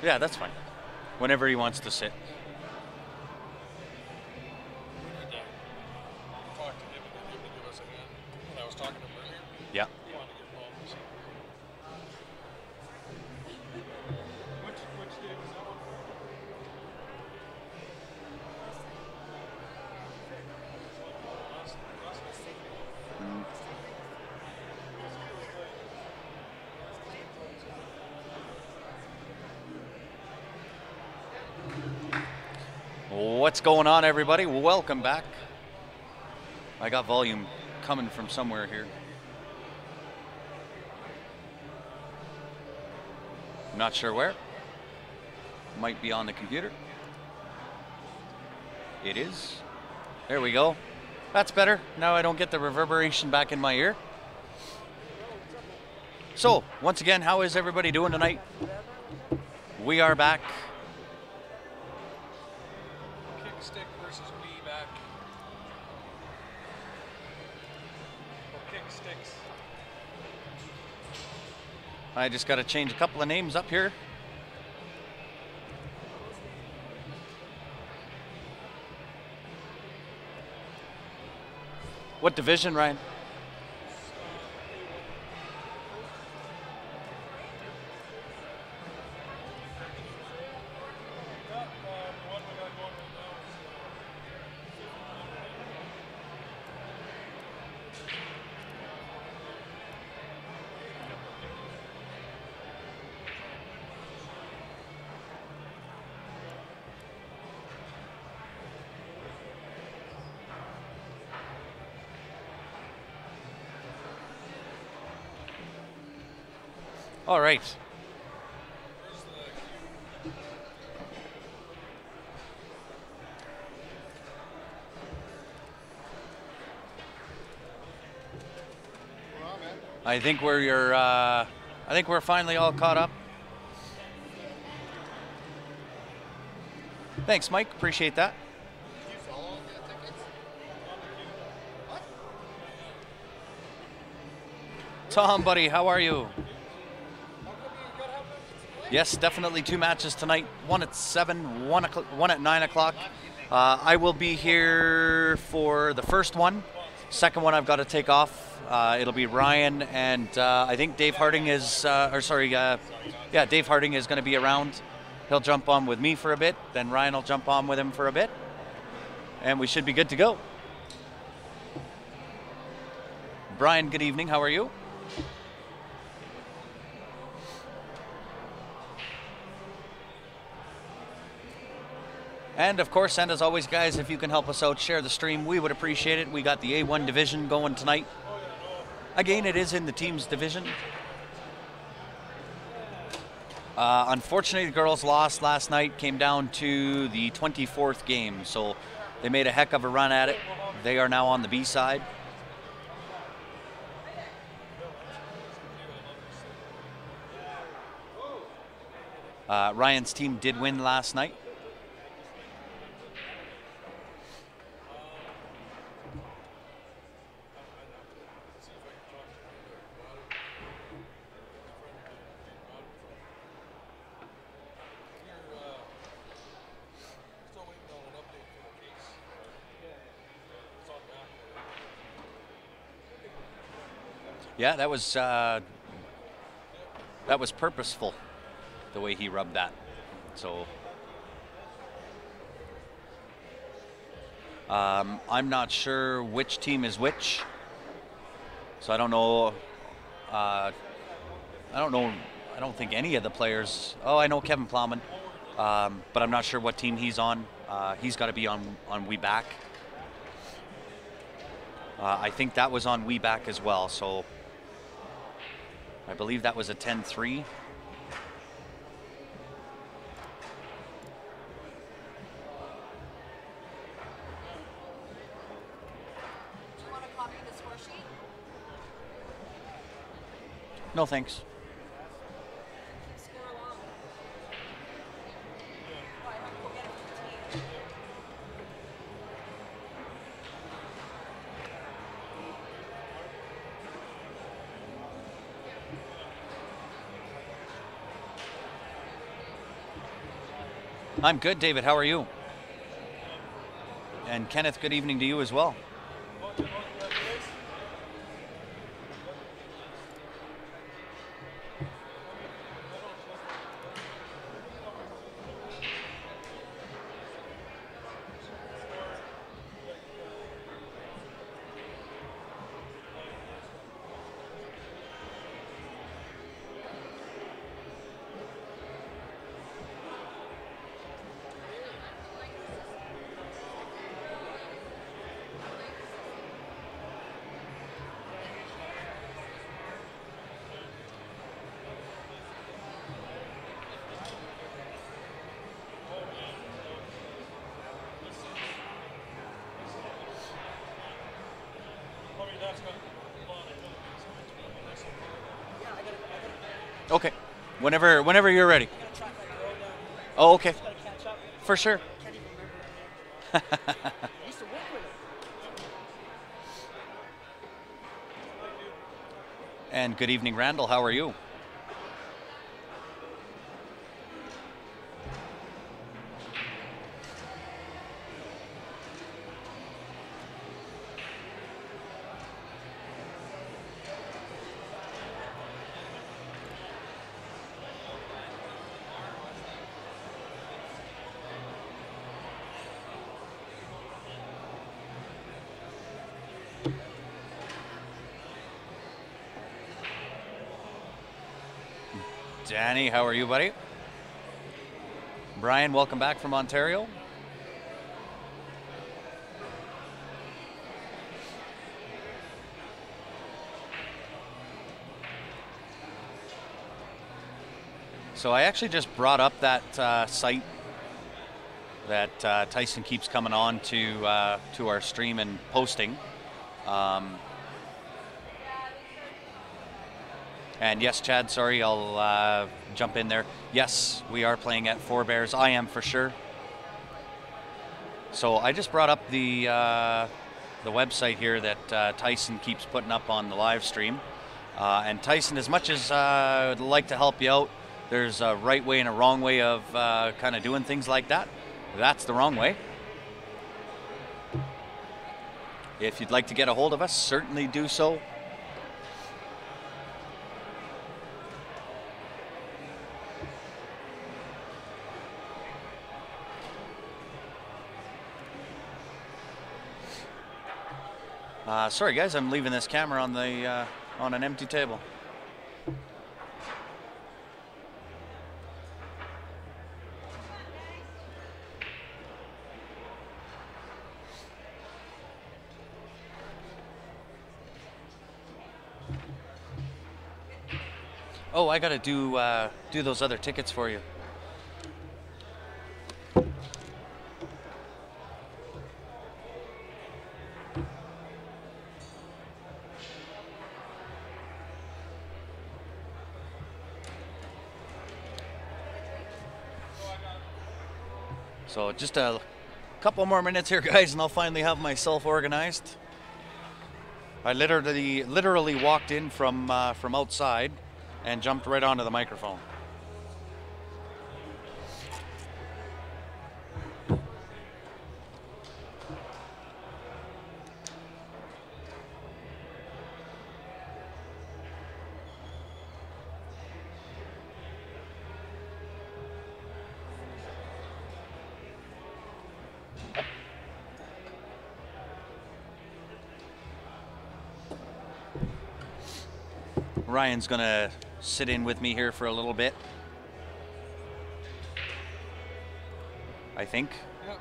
Yeah, that's fine. Whenever he wants to sit. We need to talk to him and get him to give us a hand. When I was talking to him earlier, Yeah. he wanted to get involved in something. Which day was that one for? What's going on, everybody? Welcome back. I got volume coming from somewhere here. Not sure where. Might be on the computer. It is. There we go. That's better. Now I don't get the reverberation back in my ear. So, once again, how is everybody doing tonight? We are back. Kickstick versus Wii back. Or kicksticks. I just got to change a couple of names up here. What division, Ryan? All right. I think we're finally all caught up. Thanks, Mike. Appreciate that. Tom, buddy, how are you? Yes, definitely 2 matches tonight. One at 7, one at 9 o'clock. I will be here for the first one. Second one I've got to take off. It'll be Ryan and I think Dave Harding is, Dave Harding is going to be around. He'll jump on with me for a bit. Then Ryan will jump on with him for a bit. And we should be good to go. Brian, good evening. How are you? And of course, and as always, guys, if you can help us out, share the stream, we would appreciate it. We got the A1 division going tonight. Again, it is in the teams division. Unfortunately, the girls lost last night, came down to the 24th game, so they made a heck of a run at it. They are now on the B side. Ryan's team did win last night. Yeah, that was purposeful, the way he rubbed that. So I'm not sure which team is which. So I don't know. I don't think any of the players. Oh, I know Kevin Plowman, but I'm not sure what team he's on. He's got to be on We Back. I think that was on We Back as well. So I believe that was a 10-3. No, thanks. I'm good, David. How are you? And Kenneth, good evening to you as well. Okay, whenever you're ready. Oh, okay. For sure. And good evening, Randall. How are you? Danny, how are you, buddy? Brian, welcome back from Ontario. So I actually just brought up that site that Tyson keeps coming on to our stream and posting. And yes, Chad, sorry, I'll jump in there. Yes, we are playing at Four Bears. I am for sure. So I just brought up the website here that Tyson keeps putting up on the live stream. And Tyson, as much as I would like to help you out, there's a right way and a wrong way of kind of doing things like that. That's the wrong way. If you'd like to get a hold of us, certainly do so. Sorry guys, I'm leaving this camera on the on an empty table. Oh, I gotta do those other tickets for you. So just a couple more minutes here, guys, and I'll finally have myself organized. I literally walked in from outside and jumped right onto the microphone. Ryan's gonna sit in with me here for a little bit, I think. Yep.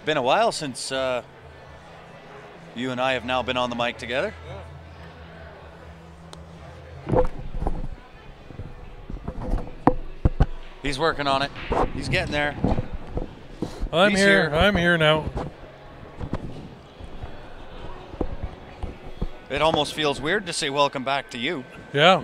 Been a while since you and I have now been on the mic together. Yeah. He's working on it. He's getting there. I'm He's here. here. I'm here now. It almost feels weird to say welcome back to you. Yeah.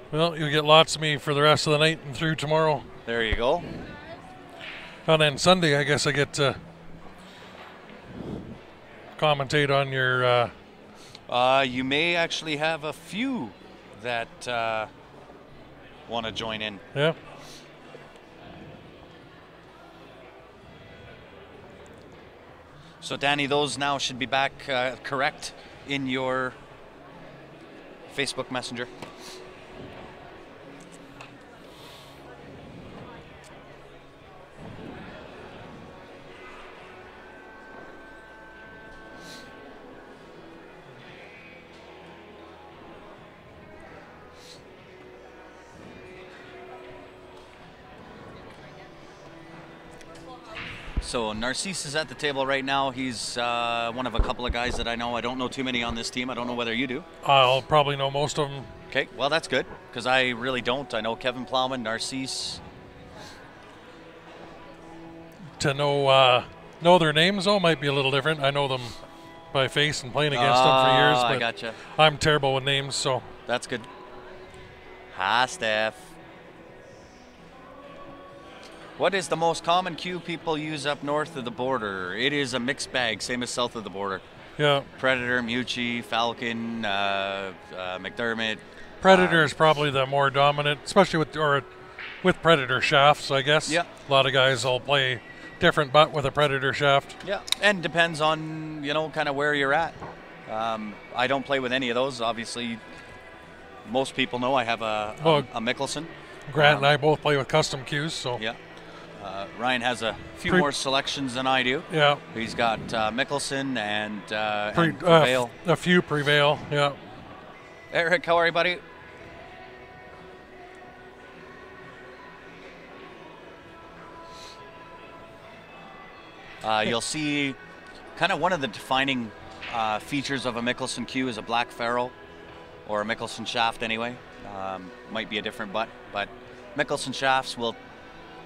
Well, you'll get lots of me for the rest of the night and through tomorrow. There you go. And then Sunday, I guess I get to commentate on your... You may actually have a few that want to join in. Yeah. So, Danny, those now should be back correct in your Facebook Messenger. So Narcisse is at the table right now. He's one of a couple of guys that I know. I don't know too many on this team. I don't know whether you do. I'll probably know most of them. Okay, well, that's good, because I really don't. I know Kevin Plowman, Narcisse. To know their names, though, might be a little different. I know them by face and playing against them for years, but I gotcha. I'm terrible with names, so. That's good. Hi, Steph. What is the most common cue people use up north of the border? It is a mixed bag, same as south of the border. Yeah. Predator, Mucci, Falcon, McDermott. Predator is probably the more dominant, especially with Predator shafts, I guess. Yeah. A lot of guys will play different butt with a Predator shaft. Yeah, and depends on, kind of where you're at. I don't play with any of those. Obviously, most people know I have a Mickelson. Grant and I both play with custom cues, so. Yeah. Ryan has a few more selections than I do. Yeah. He's got Mickelson and Prevail. A few Prevail, yeah. Eric, how are you, buddy? You'll see kind of one of the defining features of a Mickelson cue is a black ferrule, or a Mickelson shaft anyway. Might be a different butt, but Mickelson shafts will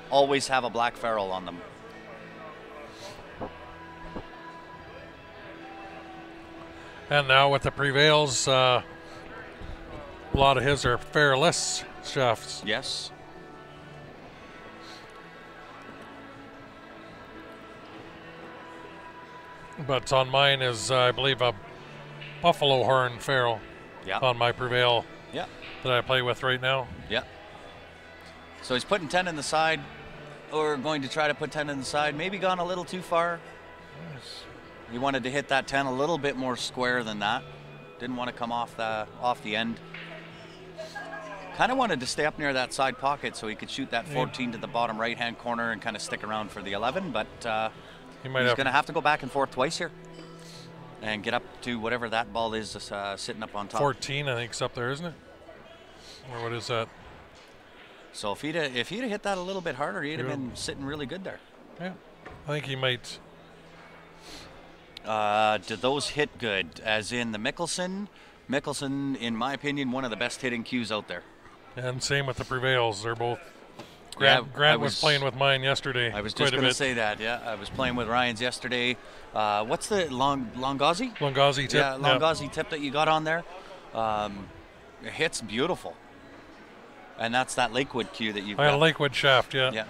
always have a black ferrule on them. And now with the Prevails, a lot of his are ferruleless shafts. Yes. But on mine is, I believe, a buffalo horn ferrule. Yeah. On my Prevail. Yeah. That I play with right now. Yeah. So he's putting 10 in the side, or going to try to put 10 in the side. Maybe gone a little too far. Nice. He wanted to hit that 10 a little bit more square than that. Didn't want to come off the end. Kind of wanted to stay up near that side pocket so he could shoot that 14 to the bottom right-hand corner and kind of stick around for the 11, but he's going to have to go back and forth twice here and get up to whatever that ball is sitting up on top. 14, I think, is up there, isn't it? Or what is that? So if he'd have hit that a little bit harder, he'd have been sitting really good there. Yeah, I think he might. Do those hit good? As in the Mickelson, in my opinion, one of the best hitting cues out there. And same with the Prevails. They're both. Grant was playing with mine yesterday. I was just going to say that. Yeah, I was playing with Ryan's yesterday. What's the Longazi? Longazi tip. Yeah, Longazi tip that you got on there. It hits beautiful. And that's that Lakewood cue that you've got. A Lakewood shaft, yeah. Yeah.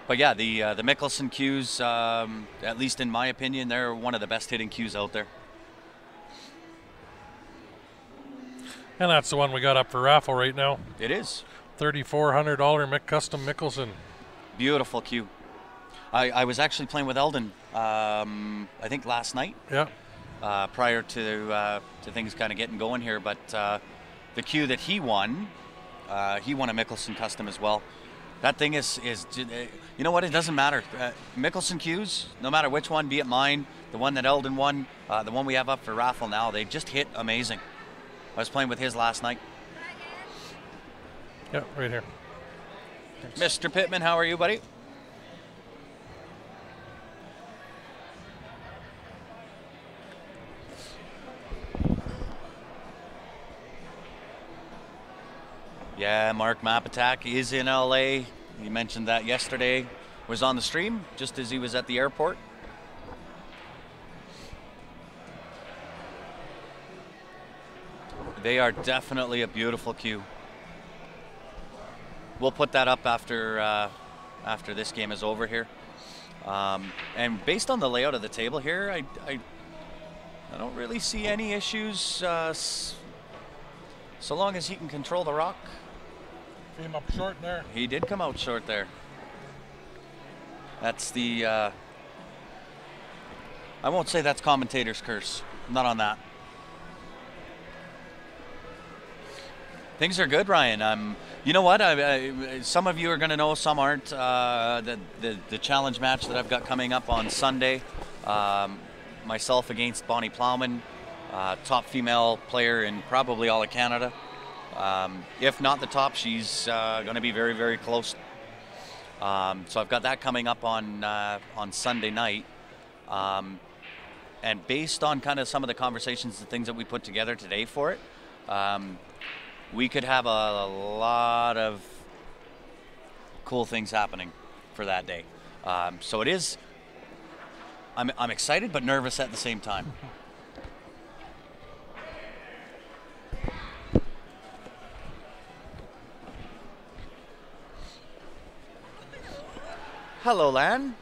But yeah, the Mickelson cues, at least in my opinion, they're one of the best hitting cues out there. And that's the one we got up for raffle right now. It is. $3,400 Custom Mickelson. Beautiful cue. I was actually playing with Eldon, I think last night. Yeah. Prior to things kind of getting going here, but the cue that he won a Mickelson custom as well. That thing is you know what? It doesn't matter. Mickelson cues, no matter which one, be it mine, the one that Eldon won, the one we have up for raffle now, they just hit amazing. I was playing with his last night. Yeah, right here. Thanks. Mr. Pittman, how are you, buddy? Yeah, Mark Mapatak is in LA. He mentioned that yesterday. Was on the stream just as he was at the airport. They are definitely a beautiful cue. We'll put that up after this game is over here. And based on the layout of the table here, I don't really see any issues so long as he can control the rock. Came up short there. He did come out short there. That's the... I won't say that's commentator's curse. I'm not on that. Things are good, Ryan. You know what? Some of you are going to know, some aren't. The challenge match that I've got coming up on Sunday, myself against Bonnie Plowman, top female player in probably all of Canada. If not the top, she's going to be very, very close. So I've got that coming up on Sunday night. And based on kind of some of the conversations and things that we put together today for it, we could have a lot of cool things happening for that day. So it is, I'm excited but nervous at the same time. Hello, Lan.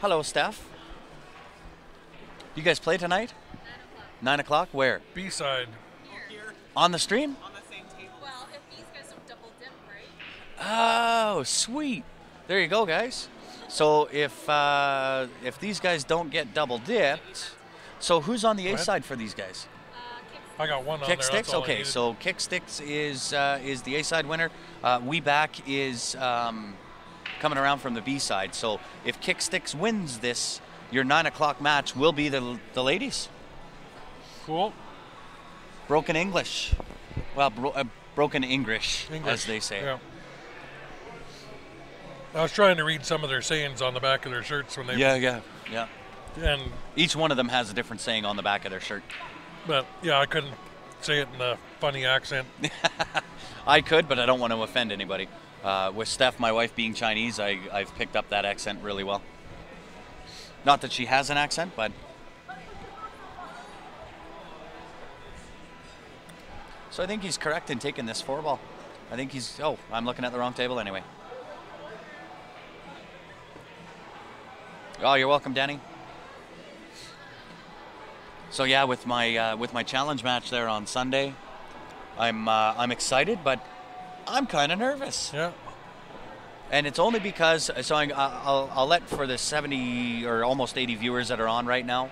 Hello, Steph. You guys play tonight? 9 o'clock? Where? B-side. On the stream? On the same table. Well, if these guys don't double dip, right? Oh, sweet. There you go, guys. So if these guys don't get double dipped, so who's on the A side for these guys? I got one on Kick there. Sticks? That's all I Okay, needed. so Kick Sticks is the A side winner. We Back is coming around from the B side. So if Kick Sticks wins this, your 9 o'clock match will be the ladies. Cool. Broken English. Well, broken English, as they say. Yeah. I was trying to read some of their sayings on the back of their shirts when they. Yeah. And Each one of them has a different saying on the back of their shirt. but yeah, I couldn't say it in a funny accent. I could, but I don't want to offend anybody. With Steph, my wife, being Chinese, I've picked up that accent really well. Not that she has an accent, but... So I think he's correct in taking this 4-ball. I think he's... Oh, I'm looking at the wrong table anyway. Oh, you're welcome, Danny. So yeah, with my challenge match there on Sunday, I'm excited, but I'm kind of nervous. Yeah. And it's only because, so I'll let for the 70 or almost 80 viewers that are on right now.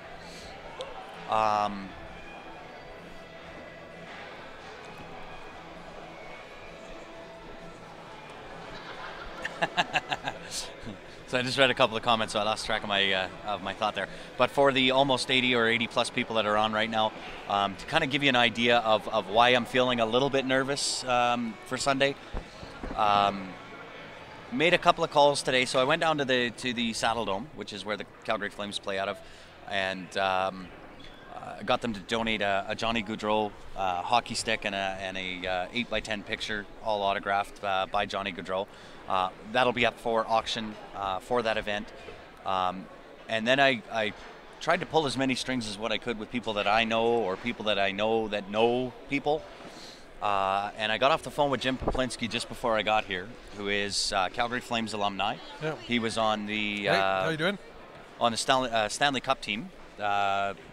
So I just read a couple of comments, so I lost track of my thought there. But for the almost 80 or 80 plus people that are on right now, to kind of give you an idea of why I'm feeling a little bit nervous for Sunday. Made a couple of calls today, so I went down to the Saddle Dome, which is where the Calgary Flames play out of, and got them to donate a Johnny Gaudreau hockey stick and a 8x10 picture, all autographed by Johnny Gaudreau. That'll be up for auction for that event. And then I tried to pull as many strings as what I could with people that I know or people that I know that know people. And I got off the phone with Jim Poplinski just before I got here, who is Calgary Flames alumni. Yeah. He was on the Hey, how you doing? on the Stanley Cup team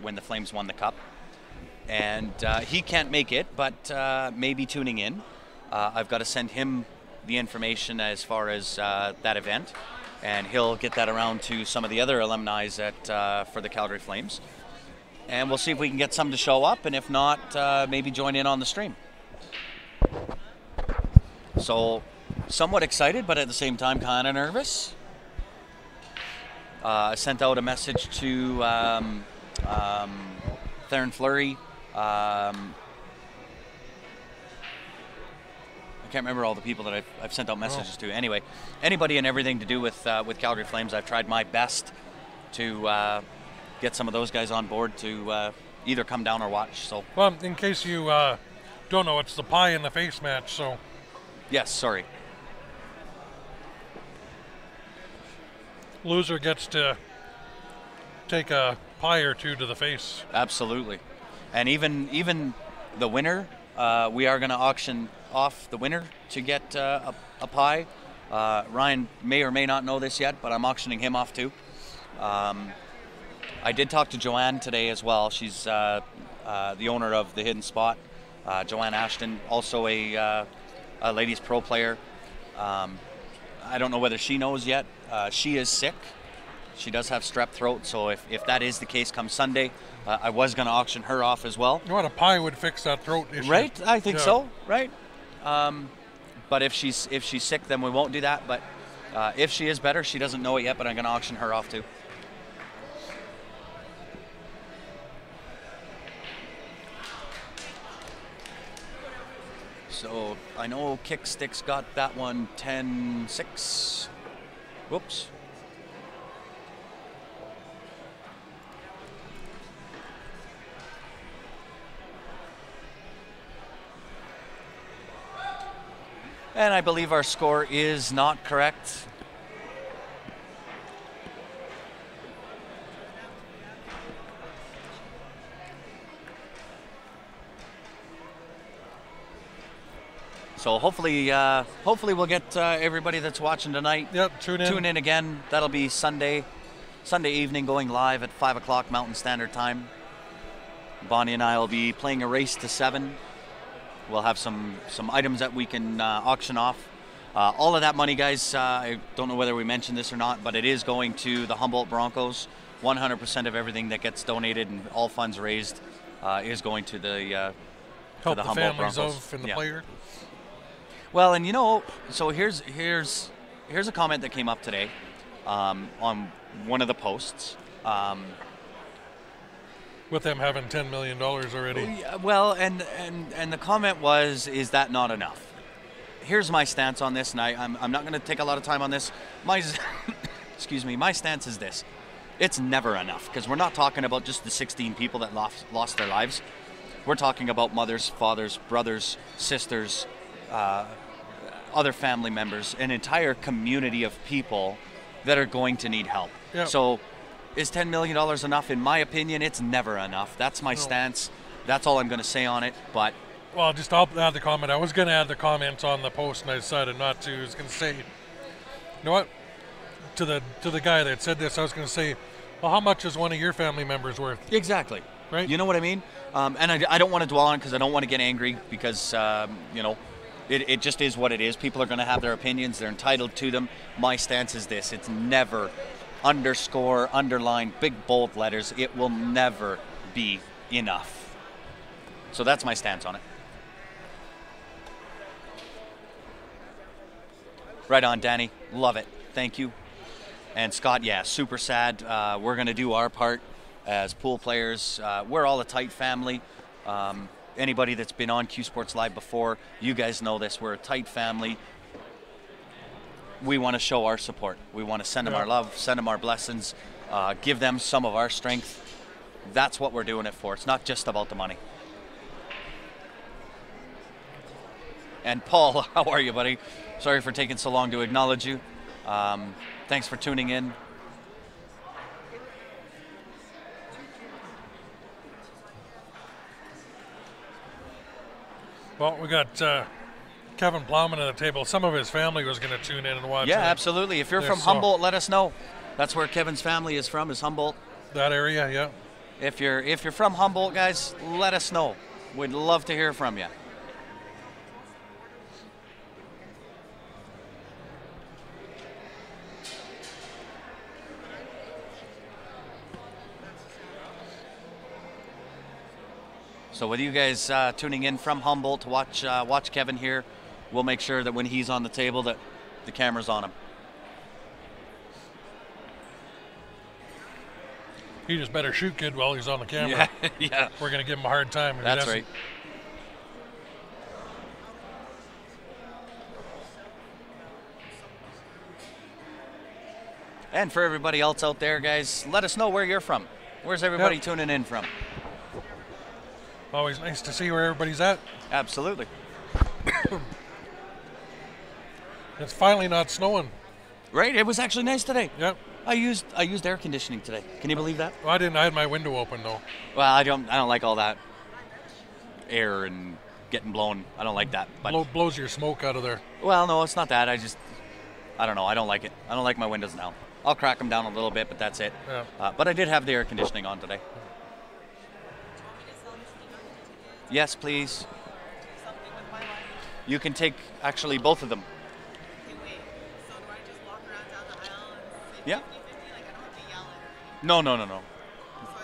when the Flames won the Cup. And he can't make it, but maybe tuning in. I've got to send him the information as far as that event, and he'll get that around to some of the other alumni for the Calgary Flames. And we'll see if we can get some to show up, and if not, maybe join in on the stream. So, somewhat excited, but at the same time kind of nervous. I sent out a message to Theron Fleury. I can't remember all the people that I've sent out messages to. Anyway, anybody and everything to do with Calgary Flames, I've tried my best to get some of those guys on board to either come down or watch. So, Well, in case you don't know, it's the pie in the face match. So yes, sorry. loser gets to take a pie or two to the face. Absolutely. And even the winner we are going to auction off the winner to get a pie. Ryan may or may not know this yet, but I'm auctioning him off too. I did talk to Joanne today as well. She's the owner of the Hidden Spot. Joanne Ashton, also a ladies pro player. I don't know whether she knows yet. She is sick. She does have strep throat, so if that is the case come Sunday, I was going to auction her off as well. You know what, a pie would fix that throat issue. Right? I think so, right? But if she's sick, then we won't do that. But if she is better, she doesn't know it yet, but I'm going to auction her off too. So I know Kickstick's got that one 10-6. Whoops. And I believe our score is not correct. So hopefully we'll get everybody that's watching tonight. Yep, tune in again. That'll be Sunday evening, going live at 5 o'clock Mountain Standard Time. Bonnie and I will be playing a race to 7. We'll have some items that we can auction off. All of that money, guys, I don't know whether we mentioned this or not, but it is going to the Humboldt Broncos. 100% of everything that gets donated and all funds raised is going to the help the the Humboldt families Broncos. of and the player. Well, and so here's a comment that came up today on one of the posts. With them having $10 million already. Well, and the comment was, is that not enough? Here's my stance on this, and I'm not going to take a lot of time on this. Excuse me, my stance is this. It's never enough, because we're not talking about just the 16 people that lost their lives. We're talking about mothers, fathers, brothers, sisters, other family members, an entire community of people that are going to need help. Yep. So is $10 million enough? In my opinion, it's never enough. That's my stance. That's all I'm going to say on it. But well, I'll add the comment. I was going to add the comments on the post, and I decided not to. I was going to say, you know what? To the guy that said this, I was going to say, well, how much is one of your family members worth? Exactly. Right. You know what I mean? And I don't want to dwell on it because I don't want to get angry because, it just is what it is. People are going to have their opinions. They're entitled to them. My stance is this. It's never underscore, underline, big bold letters. It will never be enough. So that's my stance on it. Right on, Danny. Love it. Thank you. And Scott, yeah, super sad. We're going to do our part as pool players. We're all a tight family. Anybody that's been on Q Sports Live before, you guys know this. We're a tight family. We want to show our support. We want to send them our love, send them our blessings, give them some of our strength. That's what we're doing it for. It's not just about the money. And Paul, how are you, buddy? Sorry for taking so long to acknowledge you. Thanks for tuning in. Well, we got Kevin Plowman at the table. Some of his family was going to tune in and watch. Yeah, absolutely. If you're from Humboldt, let us know. That's where Kevin's family is from, is Humboldt. That area, yeah. If you're from Humboldt, guys, let us know. We'd love to hear from you. So with you guys tuning in from Humboldt to watch Kevin here, we'll make sure that when he's on the table that the camera's on him. He just better shoot good while he's on the camera. Yeah. We're going to give him a hard time. That's right. And for everybody else out there, guys, let us know where you're from. Where's everybody tuning in from? Always nice to see where everybody's at. Absolutely. It's finally not snowing. Right? It was actually nice today. Yep. I used air conditioning today. Can you believe that? Well, I didn't. I had my window open though. Well, I don't like all that air and getting blown. I don't like that. But Blows your smoke out of there. well, no, it's not that. I don't know. I don't like it. I don't like my windows now. I'll crack them down a little bit, but that's it. Yeah. But I did have the air conditioning on today. Yes, please. Something with my life. You can take actually both of them. Okay, wait. So do I just walk around down the aisle and say Yeah. 50-50? Like, I don't have to yell it. No. So I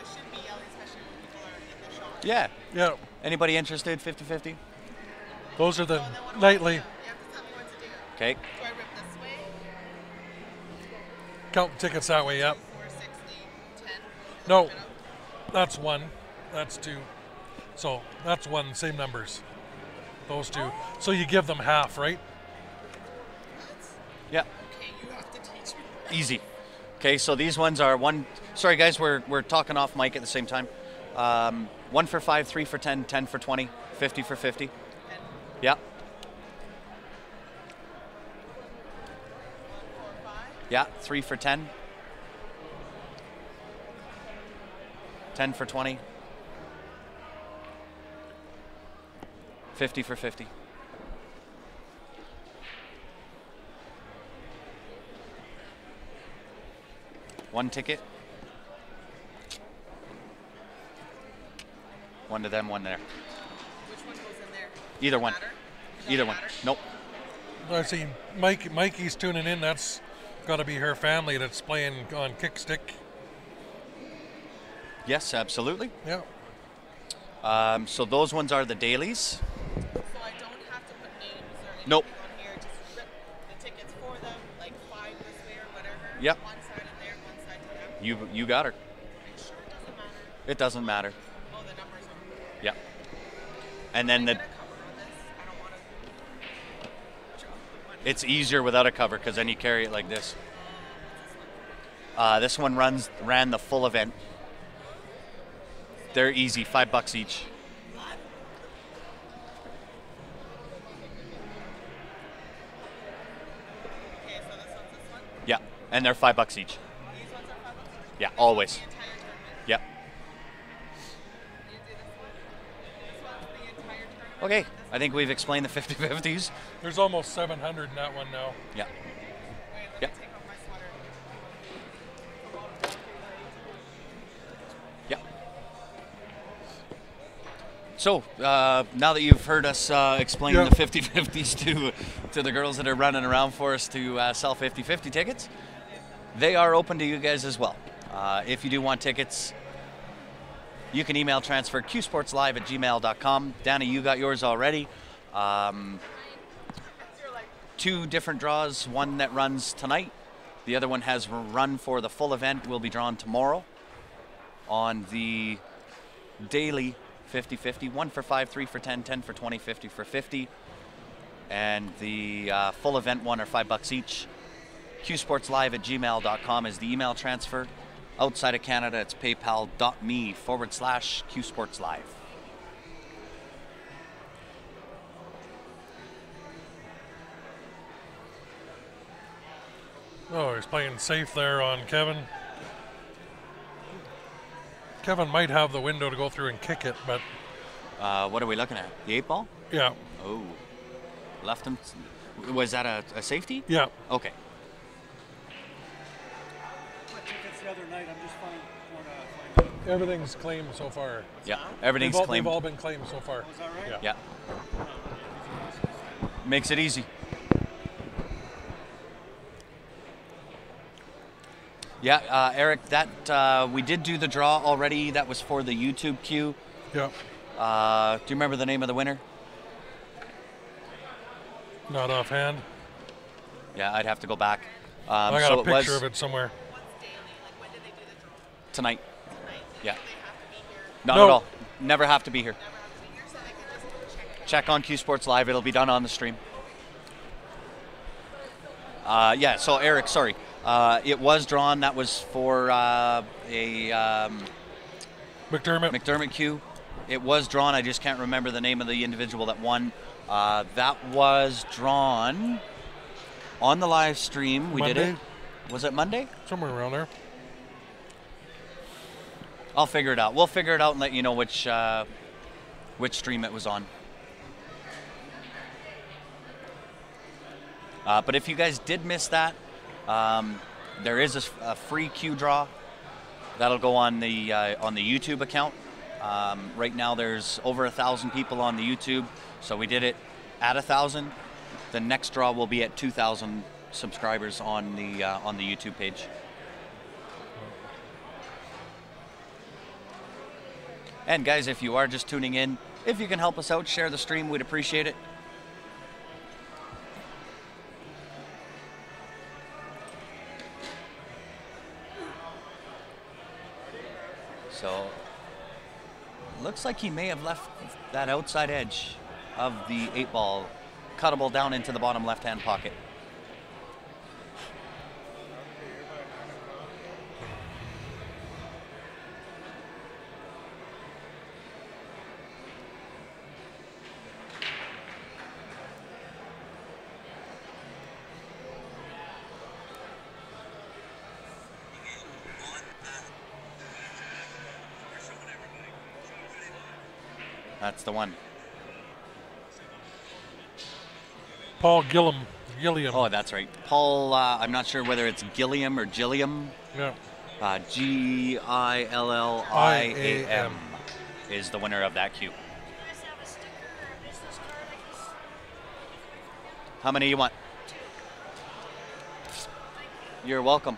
shouldn't be yelling, especially when people are in the shop. Yeah. Yeah. Anybody interested? 50-50? Those are the Well, then what do I nightly. do? You have to tell me what to do. Okay. Do I rip this way? Count tickets that way. Yeah. 4, 6, 8, 10. No, that's one. That's two. So that's one. Same numbers. Those two. So you give them half, right? Yeah. Okay, you have to teach me. Easy. Okay, so these ones are one. Sorry, guys, we're talking off mic at the same time. 1 for 5, 3 for 10, 10 for 20, 50 for 50. Yeah. 1, 4, 5. Yeah. 3 for 10. 10 for 20. 50 for 50. One ticket. One to them, one there. Which one goes in there? Either one. Matter? Does Either that one. matter? Nope. I see Mikey's tuning in. That's got to be her family that's playing on kickstick. Yes, absolutely. Yeah. So those ones are the dailies. So I don't have to put names or anything Nope. on here. Just rip the tickets for them, like 5 this way or whatever. Yep. One side in there, one side to them. You got her. Are you sure it doesn't matter? It doesn't matter. Oh, the numbers are. Yeah. And then Can I the get a cover on this? I don't want to drop the money. it's easier without a cover because then you carry it like this. This one ran the full event. They're easy, $5 each. Okay, so this one. Yeah, and they're $5 each. These ones are $5 each. Yeah, always. The entire tournament. Yeah. You do this one. This one's the entire tournament. Okay, I think we've explained the 50-50s. There's almost 700 in that one now. Yeah. Wait, let Yeah. me take off my sweater. Yeah. So, now that you've heard us explain Yeah. the 50-50s to the girls that are running around for us to sell 50-50 tickets, they are open to you guys as well. If you do want tickets, you can email transfer qsportslive@gmail.com. Danny, you got yours already. 2 different draws, one that runs tonight. The other one has run for the full event, will be drawn tomorrow on the daily 50-50. 1 for 5, 3 for 10, 10 for 20, 50 for 50. And the full event one are $5 each. qsportslive@gmail.com is the email transfer. Outside of Canada, it's paypal.me/qsportslive. Oh, he's playing safe there on Kevin. Kevin might have the window to go through and kick it, but What are we looking at? The 8 ball? yeah, Oh. Left him. Was that a safety? yeah. Okay. What tickets the other night? I'm just trying to find out. Everything's claimed so far. Yeah. Everything's They've claimed. all been claimed so far. Oh, is that right? Yeah. Yeah. Makes it easy. Yeah, Eric, that we did do the draw already. That was for the YouTube queue. Yeah. Do you remember the name of the winner? Not offhand. Yeah, I'd have to go back. I got so a picture it was of it somewhere. What's daily? Like, when did they do the draw? tonight. Tonight? Yeah. Do they have to be here? Not No. at all. Never have to be here. Never have to be here, so they can just check it. Check on Q Sports Live. It'll be done on the stream. Yeah, so Eric, sorry. It was drawn. That was for a McDermott. McDermott Q. It was drawn. I just can't remember the name of the individual that won. That was drawn on the live stream. We did it. Monday? Was it Monday? Somewhere around there. I'll figure it out. We'll figure it out and let you know which stream it was on. But if you guys did miss that, there is a free Q draw that'll go on the YouTube account. Right now, there's over 1,000 people on the YouTube, so we did it at 1,000. The next draw will be at 2,000 subscribers on the YouTube page. And guys, if you are just tuning in, if you can help us out, share the stream, we'd appreciate it. So, looks like he may have left that outside edge of the 8-ball cuttable down into the bottom left-hand pocket. That's the one. Paul Gilliam. Oh, that's right. Paul, I'm not sure whether it's Gilliam or Gilliam. Yeah. Gilliam is the winner of that cue. How many you want? You're welcome.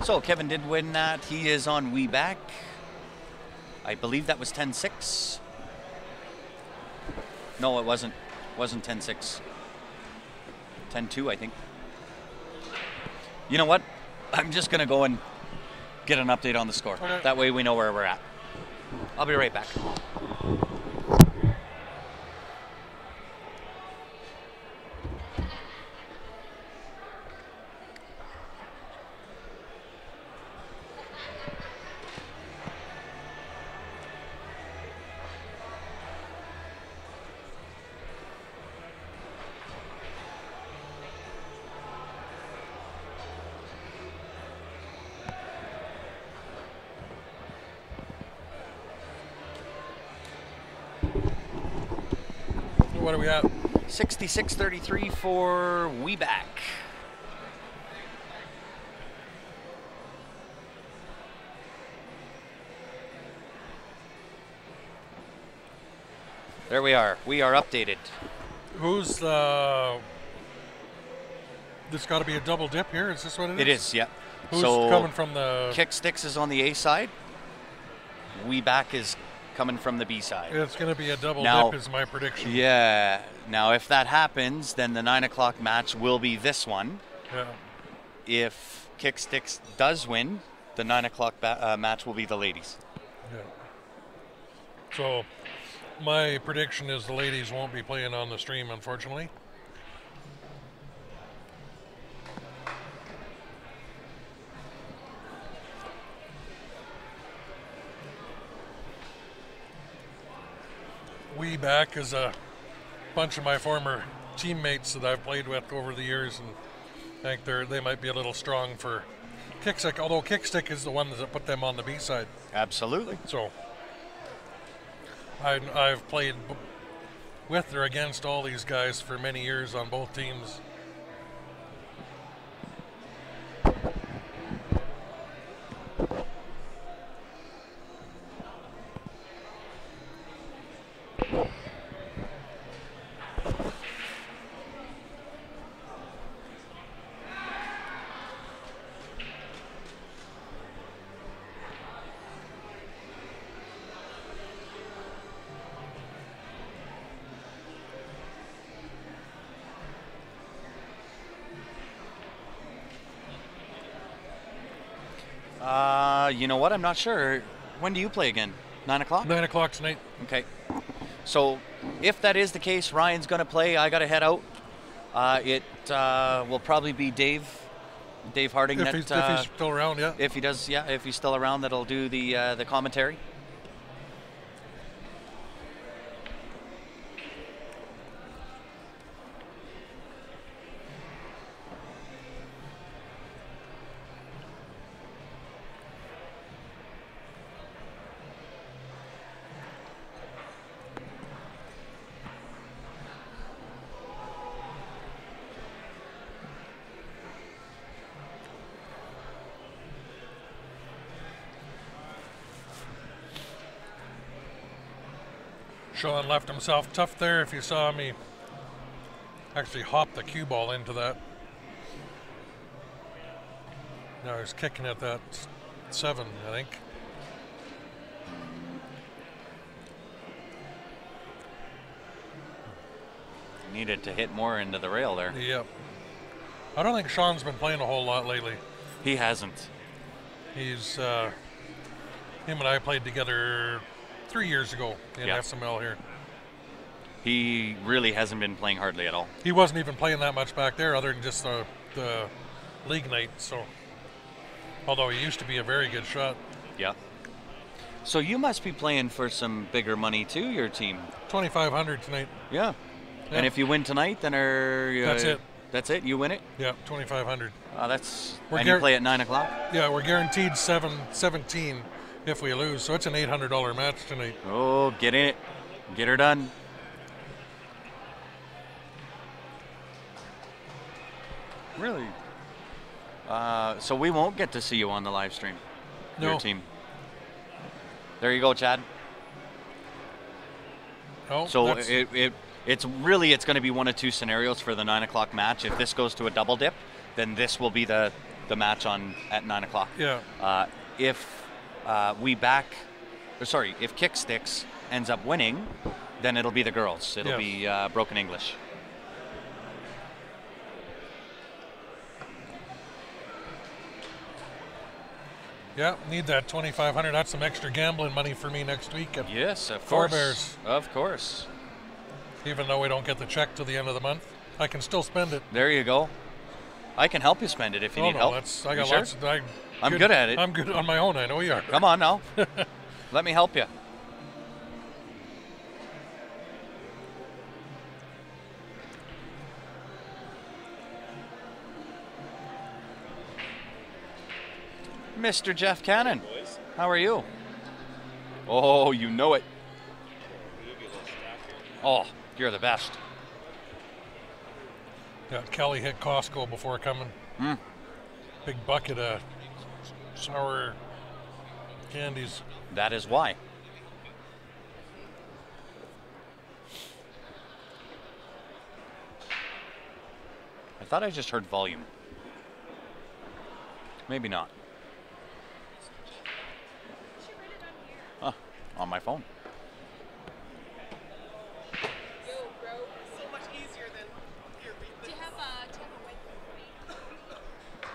So Kevin did win that. He is on We Back. I believe that was 10-6. No, it wasn't. It wasn't 10-6. 10-2, I think. You know what? I'm just going to go and get an update on the score. Okay. That way we know where we're at. I'll be right back. What are we at? 66-33 for We Back. There we are. We are updated. Who's this got to be a double dip here? Is this what it is? It is, yeah. Who's so coming from the... Kick Sticks is on the A side. We Back is coming from the B side. It's going to be a double Now- dip is my prediction. Yeah. Now, if that happens, then the 9 o'clock match will be this one. Yeah. If Kick Sticks does win, the 9 o'clock match will be the ladies. Yeah. So my prediction is the ladies won't be playing on the stream, unfortunately. We Back is a bunch of my former teammates that I've played with over the years, and I think they might be a little strong for Kickstick, although Kickstick is the one that put them on the B side. Absolutely. So I've played with or against all these guys for many years on both teams. You know what? I'm not sure. When do you play again? 9 o'clock? 9 o'clock tonight. Okay. So if that is the case, Ryan's going to play. I got to head out. It will probably be Dave Harding. If he's still around, yeah. If he does, yeah. If he's still around, that'll do the commentary. Sean left himself tough there. If you saw me actually hop the cue ball into that. Now he's kicking at that 7, I think. Needed to hit more into the rail there. Yep. I don't think Sean's been playing a whole lot lately. He hasn't. He's him and I played together 3 years ago in Yeah. SML here. He really hasn't been playing hardly at all. He wasn't even playing that much back there other than just the league night, so although he used to be a very good shot. Yeah. So you must be playing for some bigger money too, your team. 2,500 tonight. Yeah. Yeah. And if you win tonight, then That's it. That's it. You win it. Yeah, 2,500. That's. We're And you play at 9 o'clock. Yeah, we're guaranteed 17 if we lose, so it's an $800 match tonight. Oh, get in it. Get her done. Really? So we won't get to see you on the live stream. No. Your team. There you go, Chad. No, So that's- it's going to be one of two scenarios for the 9 o'clock match. If this goes to a double dip, then this will be the match on at 9 o'clock. yeah. If if Kick Sticks ends up winning, then it'll be the girls. It'll be Broken English. Yeah, need that 2,500. That's some extra gambling money for me next week. Yes, of Four course. Bears. Of course. Even though we don't get the check till the end of the month, I can still spend it. There you go. I can help you spend it if you need help. I got You sure? lots. I'm good at it. I'm good on my own. I know you are. Come on now. Let me help you. Mr. Jeff Cannon, how are you? Oh, you know it. Oh, you're the best. Yeah, Kelly hit Costco before coming. Big bucket of sour candies. That is why. I thought I just heard volume. Maybe not. Huh, on my phone. Yo, bro. So much easier than your Do you have a white for me?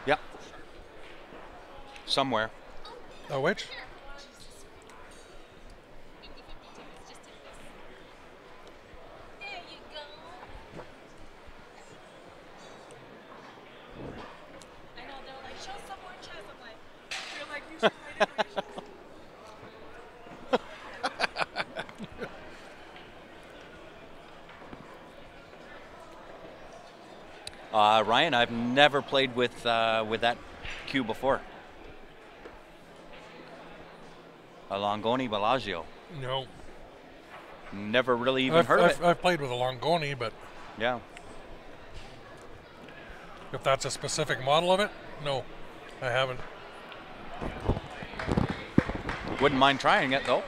Yeah. Somewhere. Oh, which? 50-50 tickets. Just take this. There you go. I know, they're like, show some more chest. I'm like, You're like, you should write it. Ryan, I've never played with that cue before. A Longoni Bellagio. No. Never really even heard of it. I've played with a Longoni, but Yeah. if that's a specific model of it, no, I haven't. Wouldn't mind trying it though.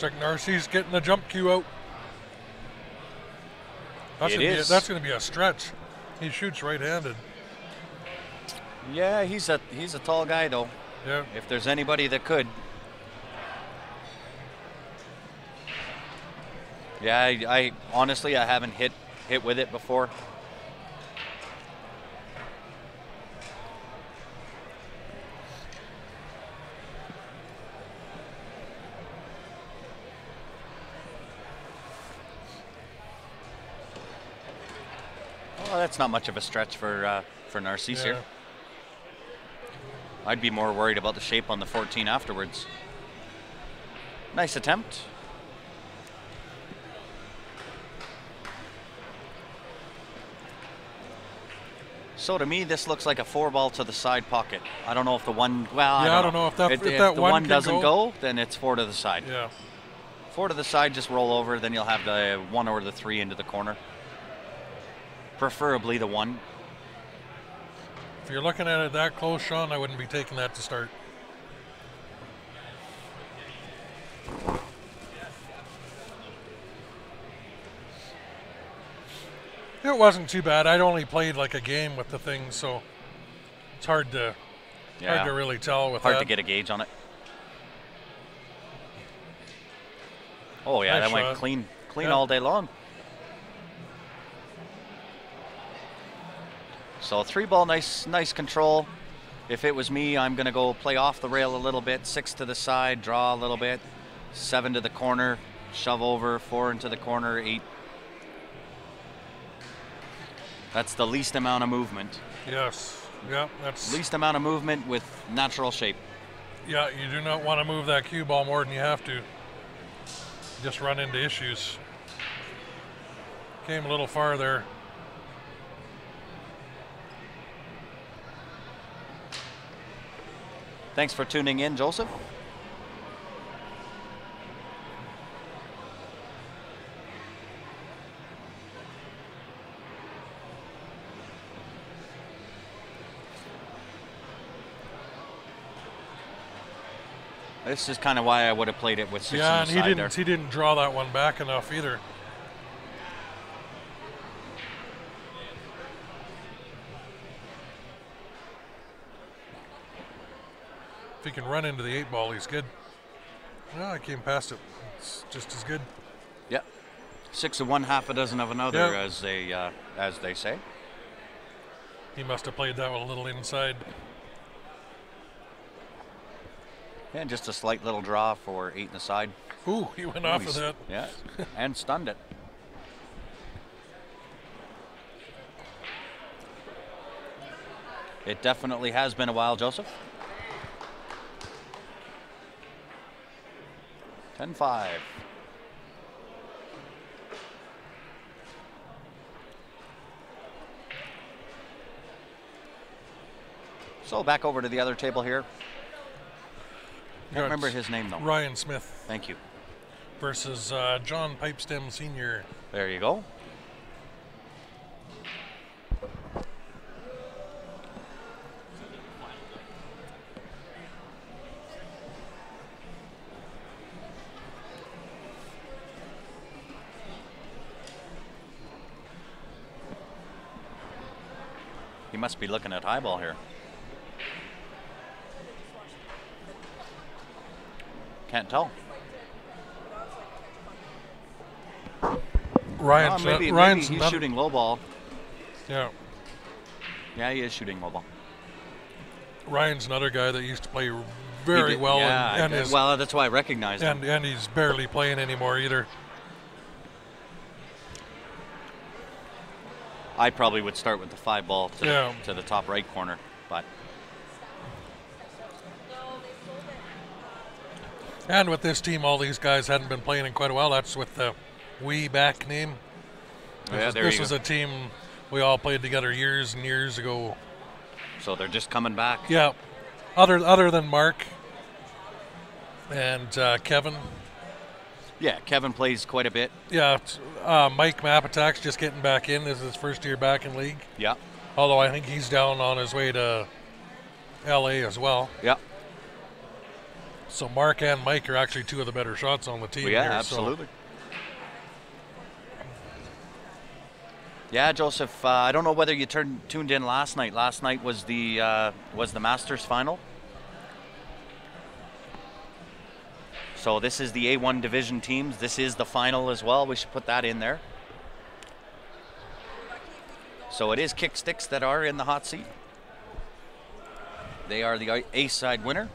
Looks like Narcy's getting the jump cue out. It is. That's going to be a stretch. He shoots right-handed. Yeah, he's a tall guy though. Yeah. If there's anybody that could. Yeah, I honestly I haven't hit with it before. Well, that's not much of a stretch for Narcisse here. I'd be more worried about the shape on the 14 afterwards. Nice attempt. So to me, this looks like a 4-ball to the side pocket. I don't know if the one. Well, I don't know if that if that the one one can doesn't go, then it's 4 to the side. Yeah. 4 to the side, just roll over. Then you'll have the 1 or the 3 into the corner. Preferably the 1. If you're looking at it that close, Sean, I wouldn't be taking that to start. It wasn't too bad. I'd only played like a game with the thing, so it's hard to really tell with Hard that. to get a gauge on it. Oh yeah, Nice that went shot. clean Yeah. all day long. So 3-ball, nice control. If it was me, I'm gonna go play off the rail a little bit, 6 to the side, draw a little bit, 7 to the corner, shove over, 4 into the corner, 8. That's the least amount of movement. Yes. Yeah, that's Least amount of movement with natural shape. yeah, you do not want to move that cue ball more than you have to. Just run into issues. Came a little far there. Thanks for tuning in, Joseph. This is kind of why I would have played it with 6 Yeah, on and the side there. he didn't draw that one back enough either. If he can run into the 8-ball, he's good. Well, I came past it. It's just as good. Yep. 6 of one, half a dozen of another, Yeah. as they say. He must have played that one a little inside. And just a slight little draw for 8 in the side. Ooh, he went off of that. Yeah, and stunned it. It definitely has been a while, Joseph. 10-5. So back over to the other table here. Can't remember his name though. Ryan Smith Thank you. versus John Pipestem Sr. There you go. He must be looking at highball here. Can't tell. Ryan's maybe Ryan's he's not- shooting low ball. Yeah, Yeah, he is shooting low ball. Ryan's another guy that used to play very well, Yeah, and is well, that's why I recognized him. and he's barely playing anymore either. I probably would start with the 5-ball to, Yeah. to the top right corner, but And with this team, all these guys hadn't been playing in quite a while. That's with the "we" back name. This was a team we all played together years and years ago. So they're just coming back. Yeah, other than Mark and Kevin. Yeah, Kevin plays quite a bit. Yeah, Mike Mapatak's just getting back in. This is his first year back in league. Yeah, Although I think he's down on his way to LA as well. yeah, So Mark and Mike are actually two of the better shots on the team. yeah, here, so- absolutely. Yeah, Joseph. I don't know whether you tuned in last night. Last night was the Masters final. So this is the A1 division teams. This is the final as well. We should put that in there. So it is Kick Sticks that are in the hot seat. They are the A side winner.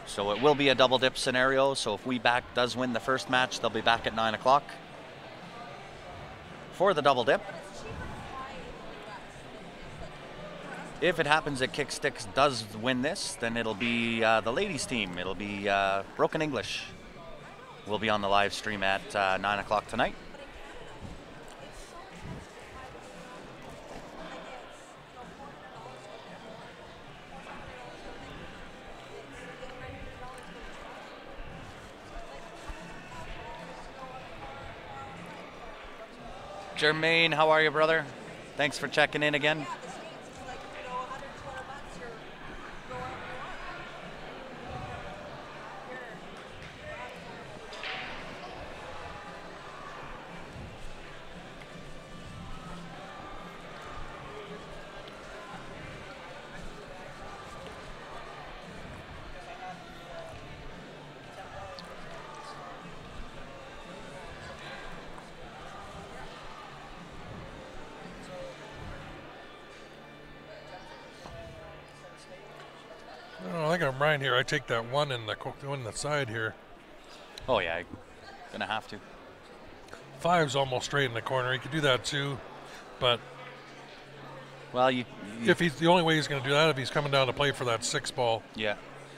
So it will be a double dip scenario. So if We Back does win the first match, they'll be back at 9 o'clock for the double dip. If it happens that Kick Sticks does win this, then it'll be the ladies' team. It'll be Broken English. We'll be on the live stream at 9 o'clock tonight. Jermaine, how are you, brother? Thanks for checking in again. I think I'm right here. I take that one in the side here. Oh yeah, gonna have to. 5's almost straight in the corner. He could do that too, but well, if he's the only way he's going to do that if he's coming down to play for that 6 ball. Yeah.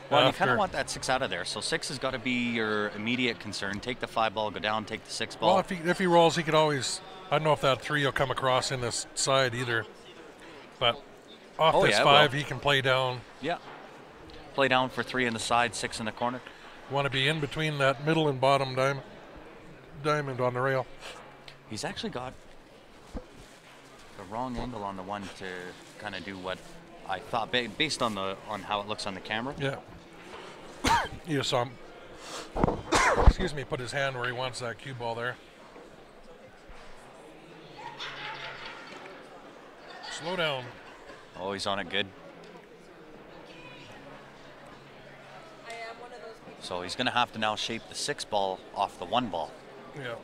Well, you kind of want that 6 out of there. So 6 has got to be your immediate concern. Take the 5 ball, go down, take the 6 ball. Well, if he rolls, he could always. I don't know if that 3 will come across in this side either, but off this 5, he can play down. Yeah. Play down for 3 in the side, 6 in the corner. Want to be in between that middle and bottom diamond on the rail. He's actually got the wrong angle on the one to kind of do what I thought, based on how it looks on the camera. Yeah. You saw him. Excuse me. Put his hand where he wants that cue ball there. Slow down. Oh, he's on it good. So he's going to have to now shape the 6 ball off the 1 ball. Yeah.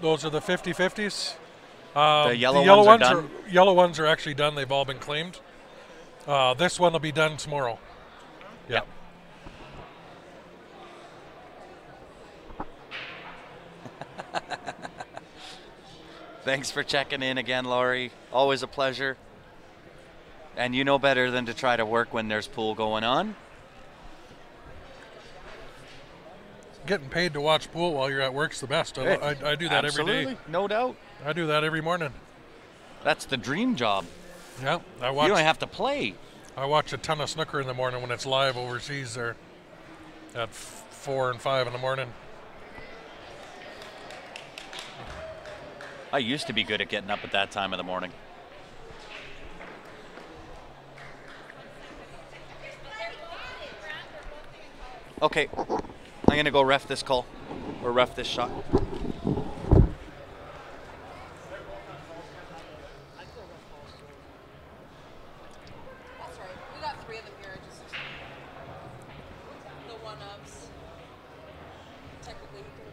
Those are the 50-50s. The yellow ones are done. Yellow ones are actually done. They've all been claimed. This one will be done tomorrow. Yeah. Yep. Thanks for checking in again, Laurie. Always a pleasure. And you know better than to try to work when there's pool going on. Getting paid to watch pool while you're at work's the best. I do that every day. No doubt. I do that every morning. That's the dream job. Yeah, you don't have to play. I watch a ton of snooker in the morning when it's live overseas there at 4 and 5 in the morning. I used to be good at getting up at that time of the morning. Okay, I'm going to go ref this call, or ref this shot. That's right. We got 3 of them here. Just the one-ups. Technically, he could.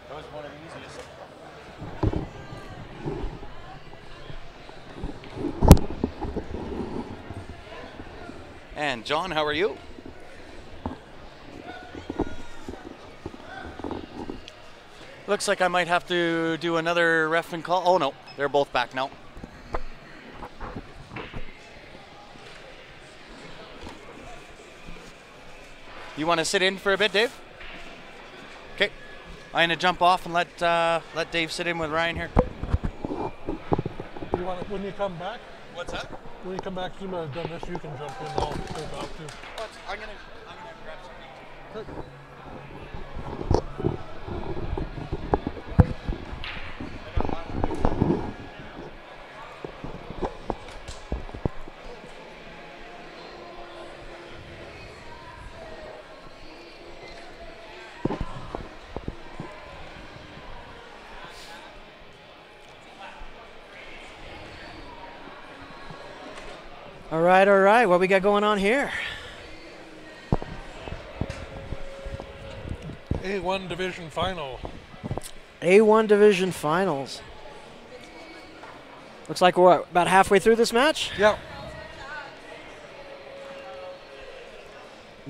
That was one of the easiest. And John, how are you? Looks like I might have to do another ref and call. Oh no, they're both back now. You want to sit in for a bit, Dave? Okay. I'm gonna jump off and let Dave sit in with Ryan here. You want when you come back? What's that? When you come back, you might have done this. You can jump in. I'll go back too. What? I'm gonna grab something. Good. All right, all right. What we got going on here? A1 Division Final. A1 Division Finals. Looks like we're about halfway through this match. Yep.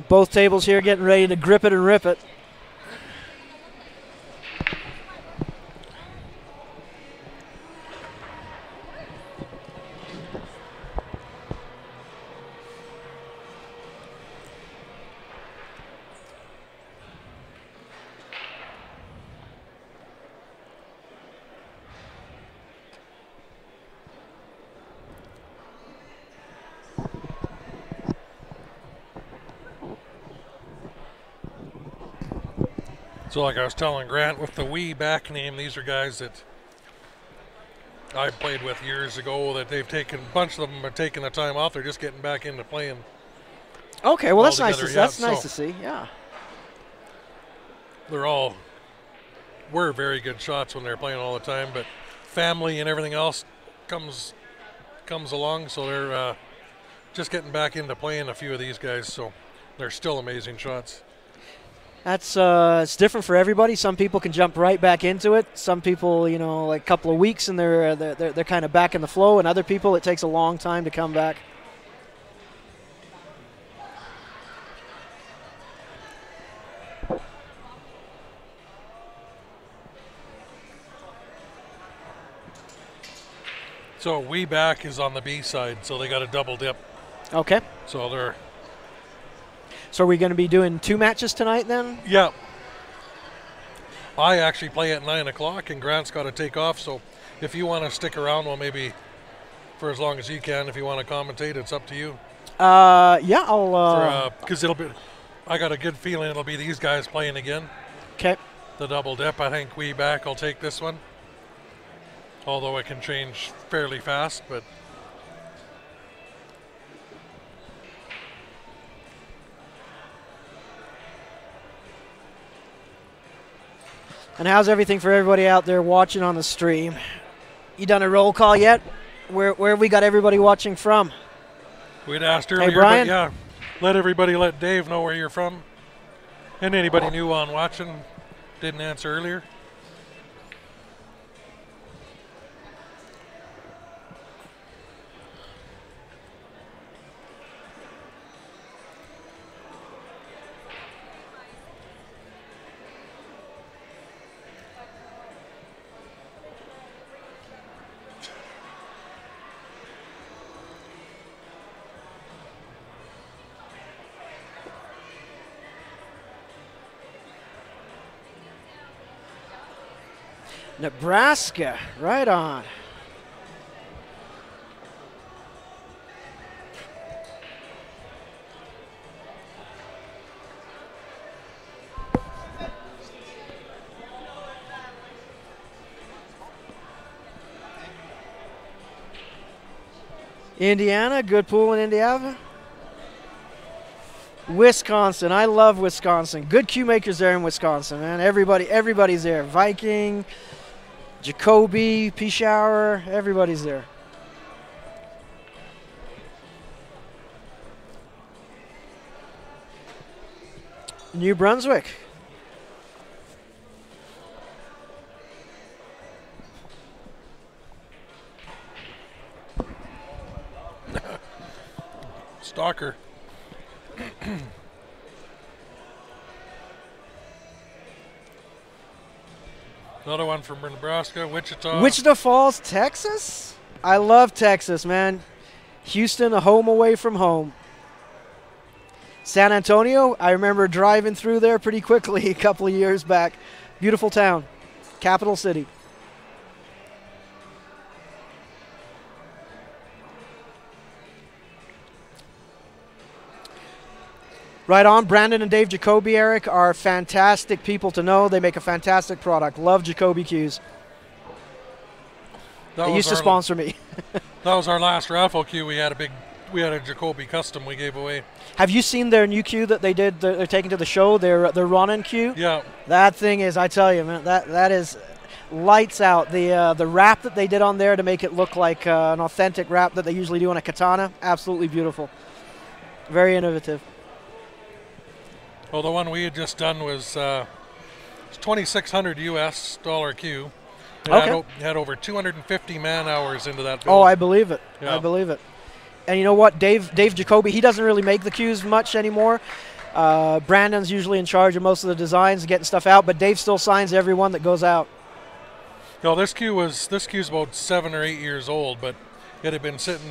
Both tables here getting ready to grip it and rip it. So like I was telling Grant, with the Wii back name, these are guys that I played with years ago that they've taken, a bunch of them have taken the time off. They're just getting back into playing. Okay, well that's nice. Altogether, That's yeah, nice so- to see. Yeah. They're all, were very good shots when they're playing all the time, but family and everything else comes along, so they're just getting back into playing a few of these guys, so they're still amazing shots. That's it's different for everybody. Some people can jump right back into it. Some people, you know, like a couple of weeks and they're kind of back in the flow, and other people it takes a long time to come back. So We Back is on the B side, so they got a double dip. Okay. So they're, So are we going to be doing 2 matches tonight then? yeah. I actually play at 9 o'clock, and Grant's got to take off, so if you want to stick around, well, maybe for as long as you can, if you want to commentate, it's up to you. Yeah, I'll. Because it'll be, I got a good feeling it'll be these guys playing again. Okay. The double dip, I think We Back will take this one. Although it can change fairly fast, but And how's everything for everybody out there watching on the stream? You done a roll call yet? Where have we got everybody watching from? we'd asked earlier, Brian? but yeah, let Dave know where you're from. And anybody new on watching didn't answer earlier. Nebraska, right on. Indiana, good pool in Indiana. Wisconsin, I love Wisconsin. Good cue makers there in Wisconsin, man. Everybody's there. Viking, Jacoby, P-Shower, everybody's there. New Brunswick. Stalker. Another one from Nebraska, Wichita. Wichita Falls, Texas? I love Texas, man. Houston, a home away from home. San Antonio, I remember driving through there pretty quickly a couple of years back. Beautiful town, capital city. Right on. Brandon and Dave Jacoby, Eric, are fantastic people to know. They make a fantastic product. Love Jacoby cues. They used to sponsor me. That was our last raffle cue. We had a Jacoby custom we gave away. Have you seen their new cue that they did? They're taking to the show. Their Ronin cue. Yeah. That thing is, I tell you, man, that is. lights out. The wrap that they did on there to make it look like an authentic wrap that they usually do on a katana, absolutely beautiful. Very innovative. Well, the one we had just done was $2,600 US cue. It had over 250 man hours into that build. Oh, I believe it. Yeah. I believe it. And you know what? Dave Jacoby, he doesn't really make the cues much anymore. Brandon's usually in charge of most of the designs, getting stuff out, but Dave still signs every one that goes out. No, this cue's about 7 or 8 years old, but it had been sitting.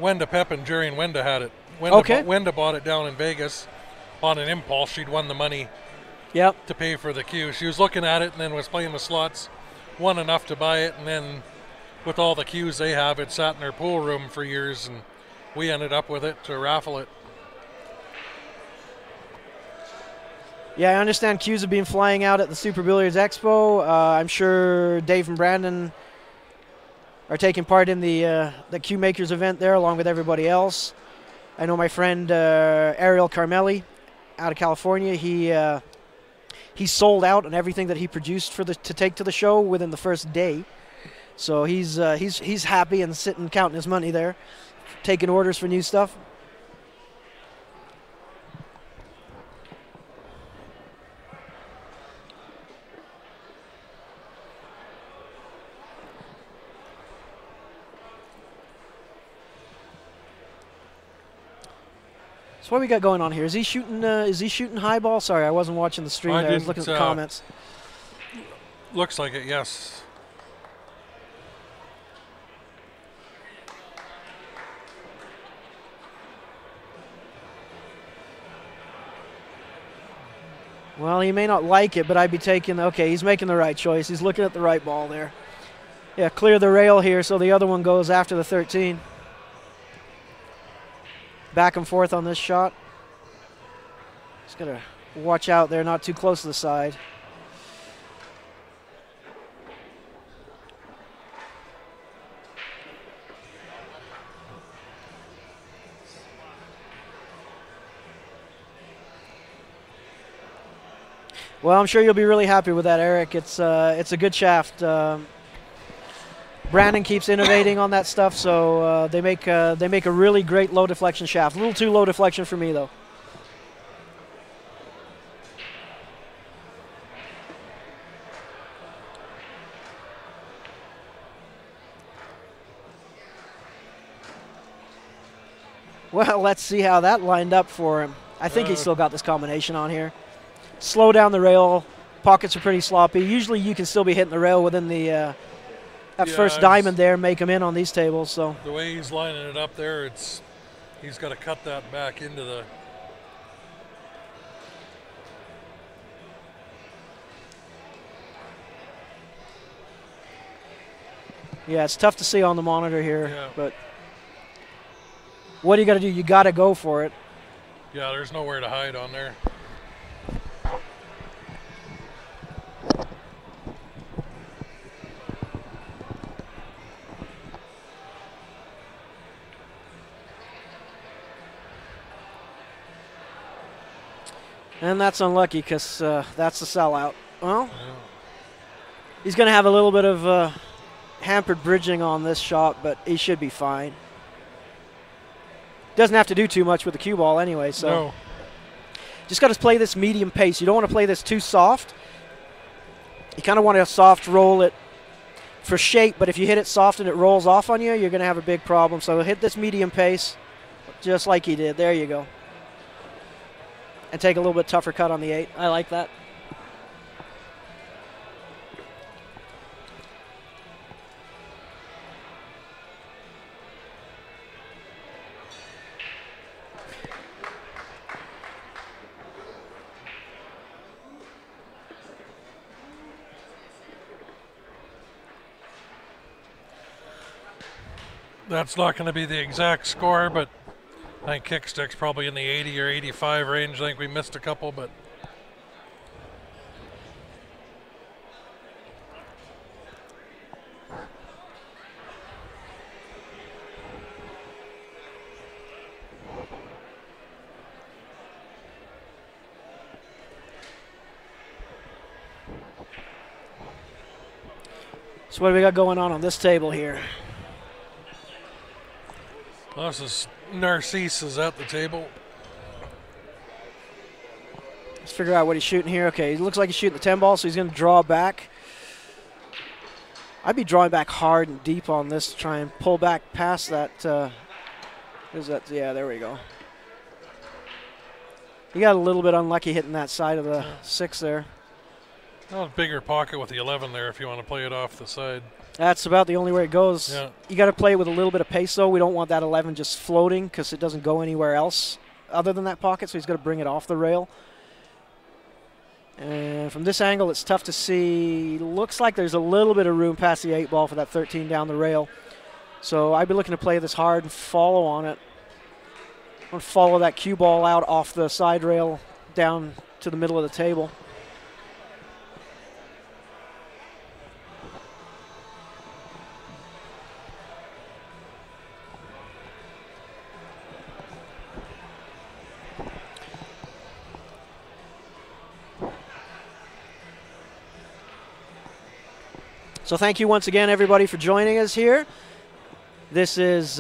Wenda Pep and Jerry and Wenda had it. Wenda bought it down in Vegas on an impulse. She'd won the money to pay for the cue. She was looking at it and then was playing the slots, won enough to buy it, and then with all the cues they have, it sat in her pool room for years, and we ended up with it to raffle it. Yeah, I understand cues have been flying out at the Super Billiards Expo. I'm sure Dave and Brandon are taking part in the cue makers event there along with everybody else. I know my friend Ariel Carmelli out of California. He sold out on everything that he produced to take to the show within the first day. So he's happy and sitting counting his money there, taking orders for new stuff. So what we got going on here? Is he shooting high ball? Sorry, I wasn't watching the stream there. I was looking at the comments. Looks like it, yes. Well, he may not like it, but I'd be taking, okay, he's making the right choice. He's looking at the right ball there. Yeah, clear the rail here so the other one goes after the 13. Back and forth on this shot. Just got to watch out there, not too close to the side. Well, I'm sure you'll be really happy with that, Eric. It's a good shaft. Brandon keeps innovating on that stuff, so they make a really great low deflection shaft. A little too low deflection for me, though. Well, let's see how that lined up for him. I think he's still got this combination on here. Slow down the rail. Pockets are pretty sloppy. Usually you can still be hitting the rail within the that first diamond there, make him in on these tables. So the way he's lining it up there, he's got to cut that back into the. Yeah, it's tough to see on the monitor here, but what do you got to do? You got to go for it. Yeah, there's nowhere to hide on there. And that's unlucky because that's a sellout. Well, he's going to have a little bit of hampered bridging on this shot, but he should be fine. Doesn't have to do too much with the cue ball anyway, so. Just got to play this medium pace. You don't want to play this too soft. You kind of want to soft roll it for shape, but if you hit it soft and it rolls off on you, you're going to have a big problem. So hit this medium pace just like he did. There you go. And take a little bit tougher cut on the 8. I like that. That's not going to be the exact score, but I think kickstick's probably in the 80 or 85 range. I think we missed a couple, but So what do we got going on this table here? Well, this is Narcisse is at the table. Let's figure out what he's shooting here. Okay, he looks like he's shooting the 10 ball, so he's going to draw back. I'd be drawing back hard and deep on this to try and pull back past that. Is that? Yeah, there we go. He got a little bit unlucky hitting that side of the 6 there. Well, bigger pocket with the 11 there if you want to play it off the side. That's about the only way it goes. Yeah. You got to play it with a little bit of pace, though. We don't want that 11 just floating because it doesn't go anywhere else other than that pocket, so he's got to bring it off the rail. And from this angle, it's tough to see. Looks like there's a little bit of room past the 8 ball for that 13 down the rail. So I'd be looking to play this hard and follow on it. I'm going to follow that cue ball out off the side rail down to the middle of the table. So thank you once again, everybody, for joining us here. This is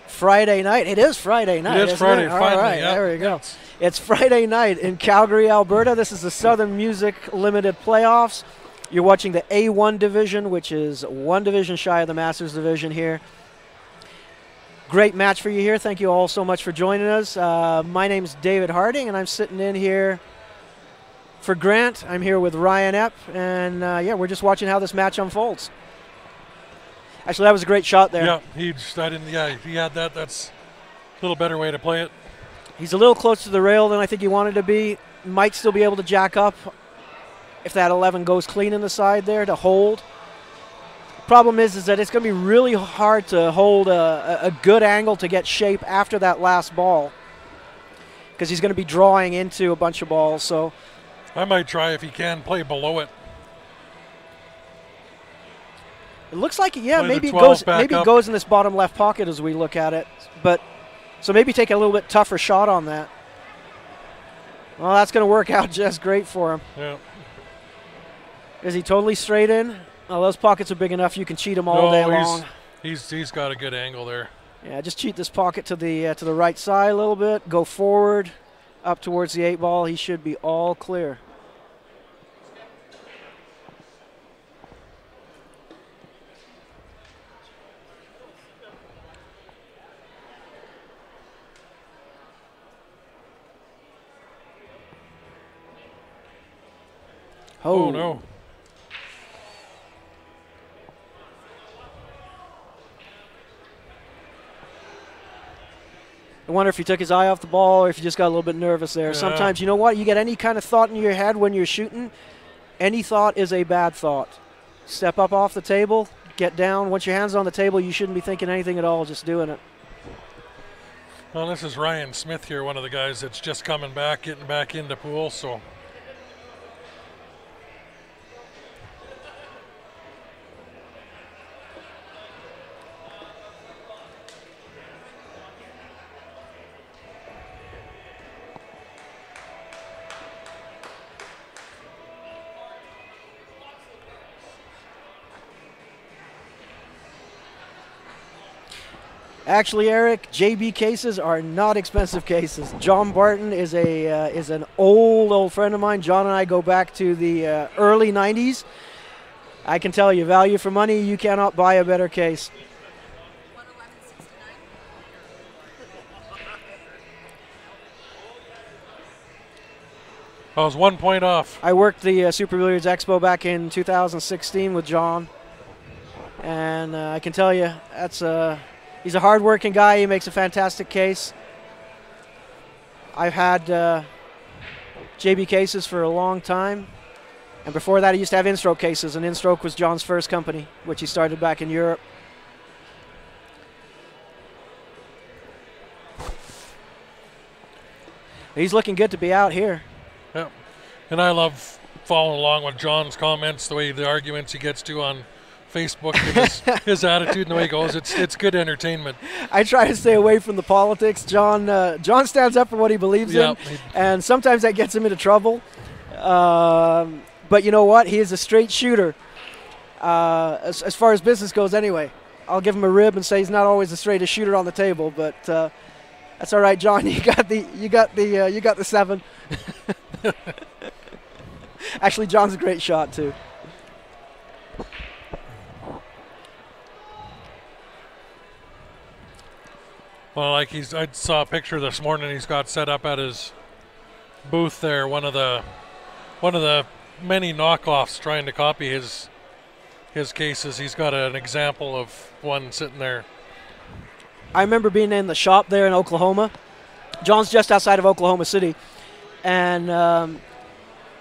Friday night. It is Friday night. It is Friday, it? All finally. right, Yeah. there we go. It's Friday night in Calgary, Alberta. This is the Southern Music Limited Playoffs. You're watching the A1 division, which is one division shy of the Masters division here. Great match for you here. Thank you all so much for joining us. My name's David Harding, and I'm sitting in here for Grant. I'm here with Ryan Epp, and yeah, we're just watching how this match unfolds. Actually, that was a great shot there. Yeah, he had that. That's a little better way to play it. He's a little closer to the rail than I think he wanted to be. Might still be able to jack up if that 11 goes clean in the side there to hold. Problem is that it's going to be really hard to hold a good angle to get shape after that last ball because he's going to be drawing into a bunch of balls. So I might try if he can play below it. it looks like, yeah, Play the maybe 12 it back goes in this bottom left pocket as we look at it. But so maybe take a little bit tougher shot on that. Well, that's going to work out just great for him. Yeah. Is he totally straight in? Oh, those pockets are big enough you can cheat him all day long. He's got a good angle there. Yeah, just cheat this pocket to the right side a little bit. Go forward, up towards the 8 ball. He should be all clear. Oh no. I wonder if he took his eye off the ball or if he just got a little bit nervous there. Yeah. Sometimes, you know what? You get any kind of thought in your head when you're shooting, any thought is a bad thought. Step up off the table, get down. Once your hand's on the table, you shouldn't be thinking anything at all, just doing it. Well, this is Ryan Smith here, one of the guys that's just coming back, getting back into pool, so. Actually, Eric, JB cases are not expensive cases. John Barton is an old friend of mine. John and I go back to the early 90s. I can tell you, value for money, you cannot buy a better case. 111.69. I was 1 point off. I worked the Super Billiards Expo back in 2016 with John, and I can tell you, he's a hard-working guy. He makes a fantastic case. I've had JB cases for a long time, and before that, he used to have In-Stroke cases, and In-Stroke was John's first company, which he started back in Europe. He's looking good to be out here. Yeah, and I love following along with John's comments, the way the arguments he gets to on Facebook, and his attitude and the way he goes. It's good entertainment. I try to stay away from the politics. John stands up for what he believes in, and sometimes that gets him into trouble. But you know what? He is a straight shooter. as far as business goes anyway. I'll give him a rib and say he's not always the straightest shooter on the table, but that's all right, John. You got the 7. Actually, John's a great shot too. Well, like I saw a picture this morning. He's got set up at his booth there. One of the many knockoffs trying to copy his cases. He's got an example of one sitting there. I remember being in the shop there in Oklahoma. John's just outside of Oklahoma City, and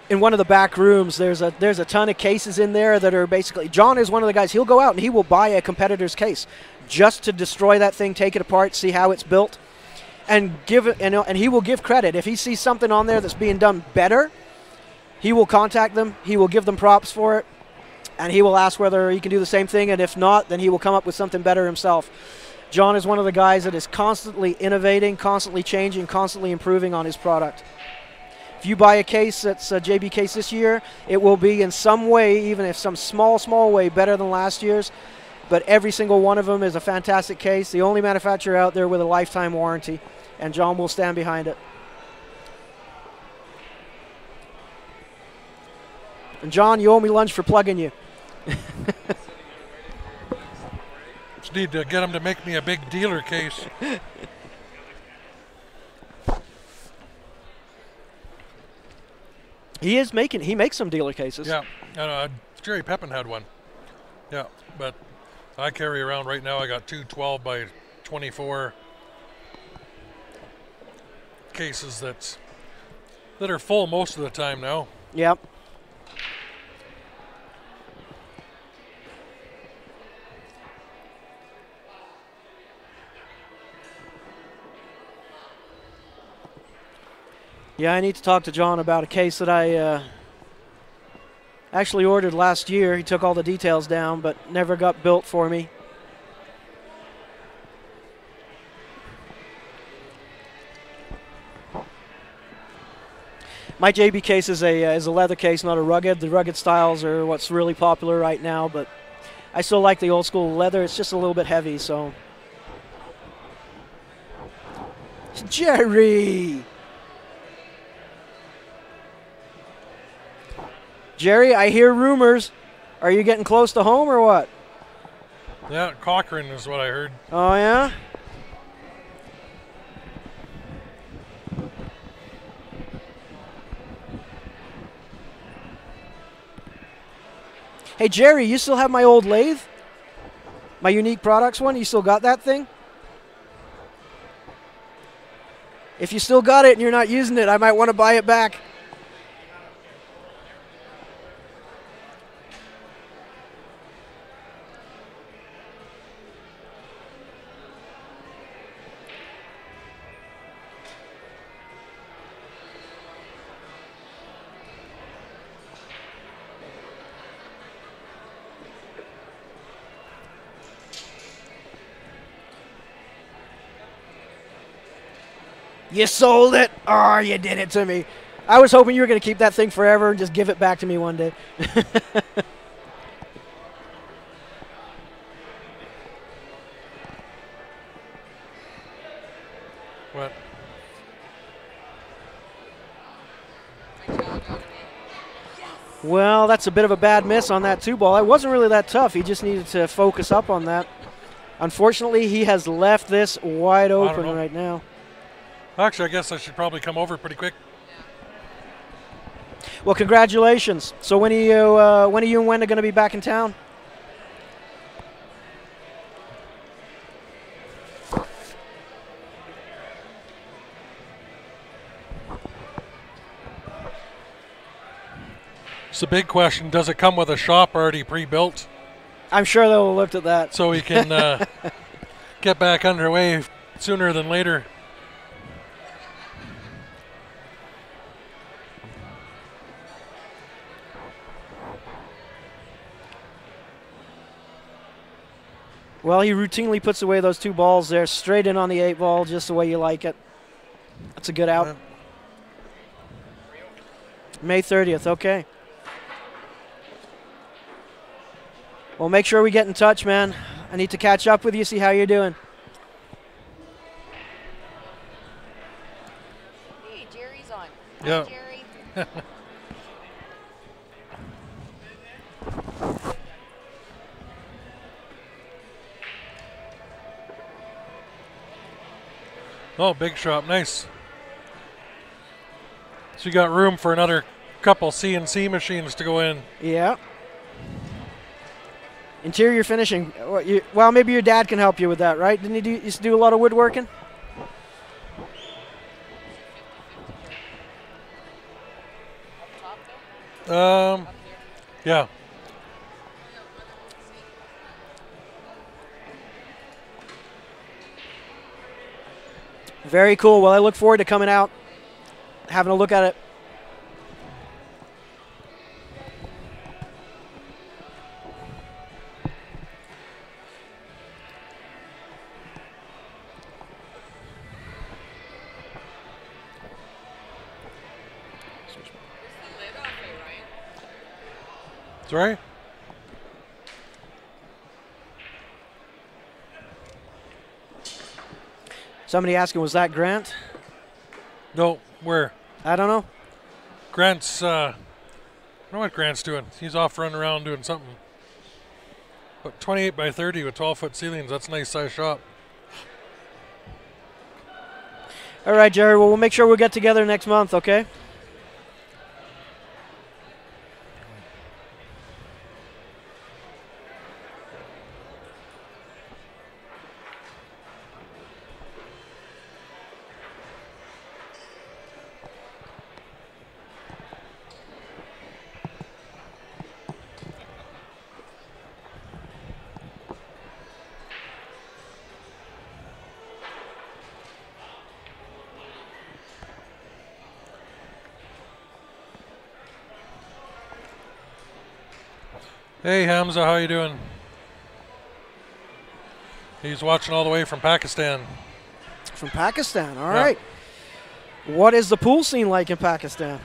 in one of the back rooms, there's a ton of cases in there that are basically. John is one of the guys. He'll go out and he will buy a competitor's case just to destroy that thing, take it apart, see how it's built, and give it. And he will give credit if he sees something on there that's being done better. He will contact them. He will give them props for it, and he will ask whether he can do the same thing. And if not, then he will come up with something better himself. John is one of the guys that is constantly innovating, constantly changing, constantly improving on his product. If you buy a case that's a JB case this year, it will be in some way, even if some small way, better than last year's. But every single one of them is a fantastic case. The only manufacturer out there with a lifetime warranty, and John will stand behind it. And John, you owe me lunch for plugging you. Just need to get him to make me a big dealer case. He makes some dealer cases. Yeah, and Jerry Pepin had one. Yeah, but I carry around right now. I got two 12 by 24 cases that are full most of the time now. Yep. Yeah, I need to talk to John about a case that I actually ordered last year. He took all the details down, but never got built for me. My JB case is a leather case, not a rugged. The rugged styles are what's really popular right now, but I still like the old school leather. It's just a little bit heavy, so. Jerry! Jerry, I hear rumors. Are you getting close to home or what? Yeah, Cochrane is what I heard. Oh, yeah? Hey, Jerry, you still have my old lathe? My Unique Products one? You still got that thing? If you still got it and you're not using it, I might want to buy it back. You sold it? Oh, you did it to me. I was hoping you were going to keep that thing forever and just give it back to me one day. What? Well, that's a bit of a bad miss on that 2-ball. It wasn't really that tough. He just needed to focus up on that. Unfortunately, he has left this wide open right now. Actually, I guess I should probably come over pretty quick. Well, congratulations. So when are you and Wenda going to be back in town? It's a big question. Does it come with a shop already pre-built? I'm sure they'll have looked at that. So we can get back underway sooner than later. Well, he routinely puts away those 2 balls there, straight in on the 8-ball, just the way you like it. That's a good out. May 30th, okay. Well, make sure we get in touch, man. I need to catch up with you, see how you're doing. Hey, Jerry's on. Yeah. Hi, Jerry. Oh, big shop, nice. So you got room for another couple CNC machines to go in. Yeah. Interior finishing. Well, maybe your dad can help you with that, right? Didn't he used to do a lot of woodworking? Yeah. Very cool. Well, I look forward to coming out, having a look at it. Sorry? Somebody asking, was that Grant? No, where? I don't know. Grant's, I don't know what Grant's doing. He's off running around doing something. But 28 by 30 with 12-foot ceilings, that's a nice size shop. All right, Jerry. Well, we'll make sure we'll get together next month, okay? Hey Hamza, how you doing? He's watching all the way from Pakistan. From Pakistan, all Yeah. right. What is the pool scene like in Pakistan?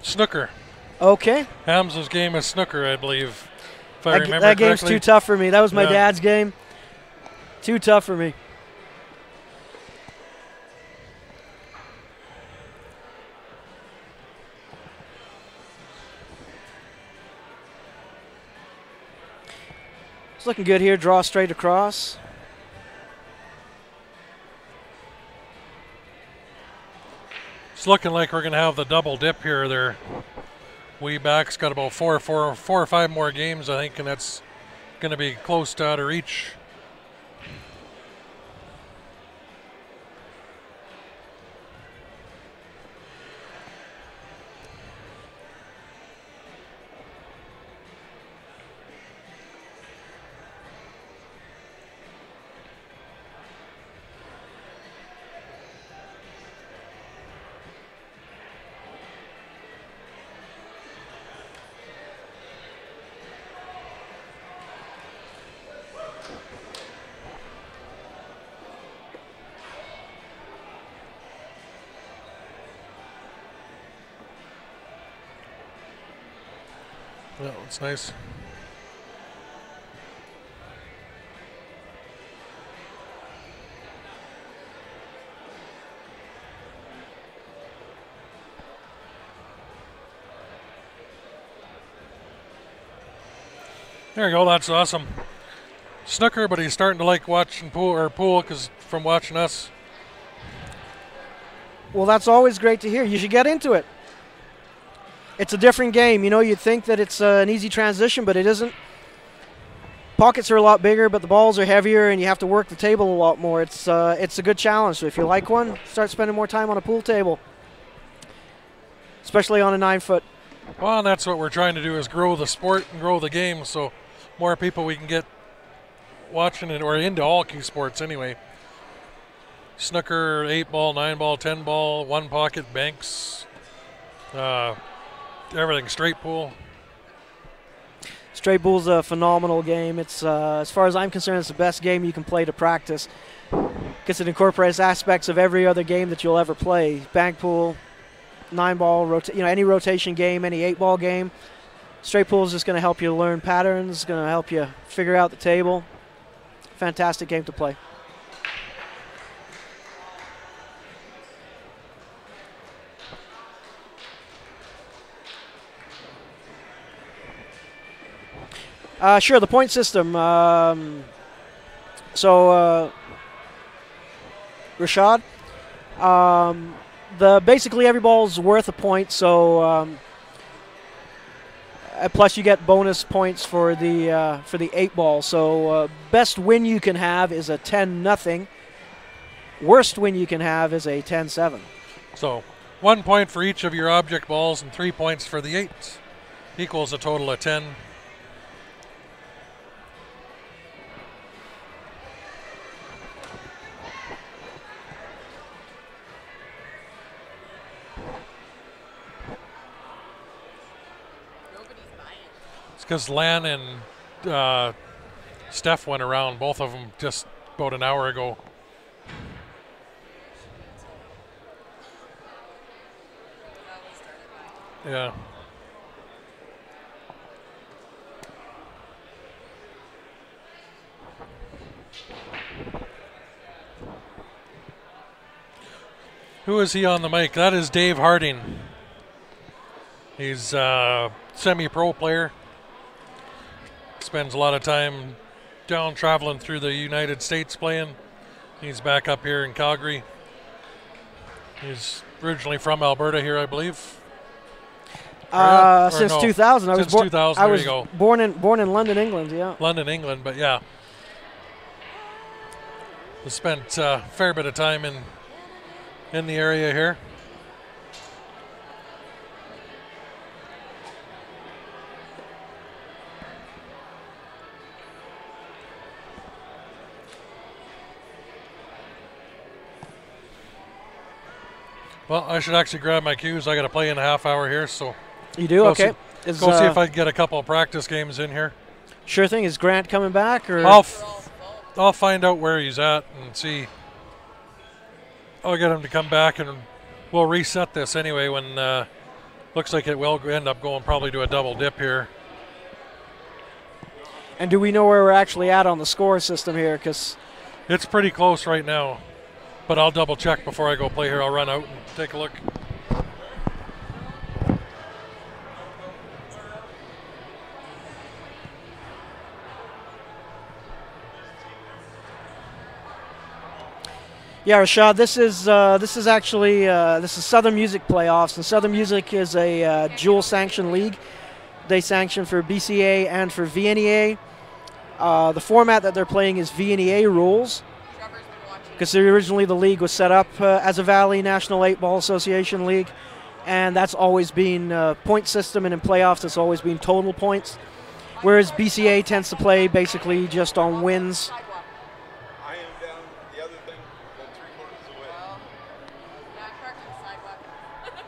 Snooker. Okay. Hamza's game is snooker, I believe. If I remember That game's correctly. too tough for me. That was my Yeah. dad's game. Too tough for me. It's looking good here. Draw straight across. It's looking like we're going to have the double dip here. They're way back's got about four or five more games, I think, and that's going to be close to out of reach. Yeah, it's nice. There you go. That's awesome. Snooker, but he's starting to like watching pool because from watching us. Well, that's always great to hear. You should get into it. It's a different game. You know, you'd think that it's an easy transition, but it isn't. Pockets are a lot bigger, but the balls are heavier, and you have to work the table a lot more. It's a good challenge. So if you like one, start spending more time on a pool table, especially on a 9-foot. Well, and that's what we're trying to do is grow the sport and grow the game, so more people we can get watching it or into all key sports anyway. Snooker, 8-ball, 9-ball, 10-ball, one pocket, banks, everything, straight pool. Straight pool's a phenomenal game. It's as far as I'm concerned, it's the best game you can play to practice because it incorporates aspects of every other game that you'll ever play. Bank pool, 9-ball, any rotation game, any 8-ball game. Straight pool is just going to help you learn patterns, going to help you figure out the table. Fantastic game to play. Sure, the point system. Rashad, basically every ball is worth a point. So plus you get bonus points for the 8 ball. So best win you can have is a 10-0. Worst win you can have is a 10-7. So 1 point for each of your object balls and 3 points for the 8 equals a total of 10. Because Lan and Steph went around, both of them just about an hour ago. Yeah. Who is he on the mic? That is Dave Harding. He's a semi-pro player. Spends a lot of time down traveling through the United States playing. He's back up here in Calgary. He's originally from Alberta here, I believe. Since 2000. Since 2000, there you go. Born in London, England, yeah. London, England, but yeah. He spent a fair bit of time in the area here. Well, I should actually grab my cues. I got to play in a half hour here, so. You do? Okay. Go see if I can get a couple of practice games in here. Sure thing. Is Grant coming back, or? I'll find out where he's at and see. I'll get him to come back, and we'll reset this anyway. When looks like it will end up going probably to a double dip here. And do we know where we're actually at on the score system here? Because it's pretty close right now. But I'll double check before I go play here. I'll run out and take a look. Yeah, Rashad, this is actually Southern Music playoffs, and Southern Music is a dual sanction league. They sanction for BCA and for VNEA. The format that they're playing is VNEA rules. Because originally the league was set up as a Valley National 8-Ball Association league, and that's always been point system, and in playoffs it's always been total points, whereas BCA tends to play basically just on wins. I am down the other thing, about 3/4 away.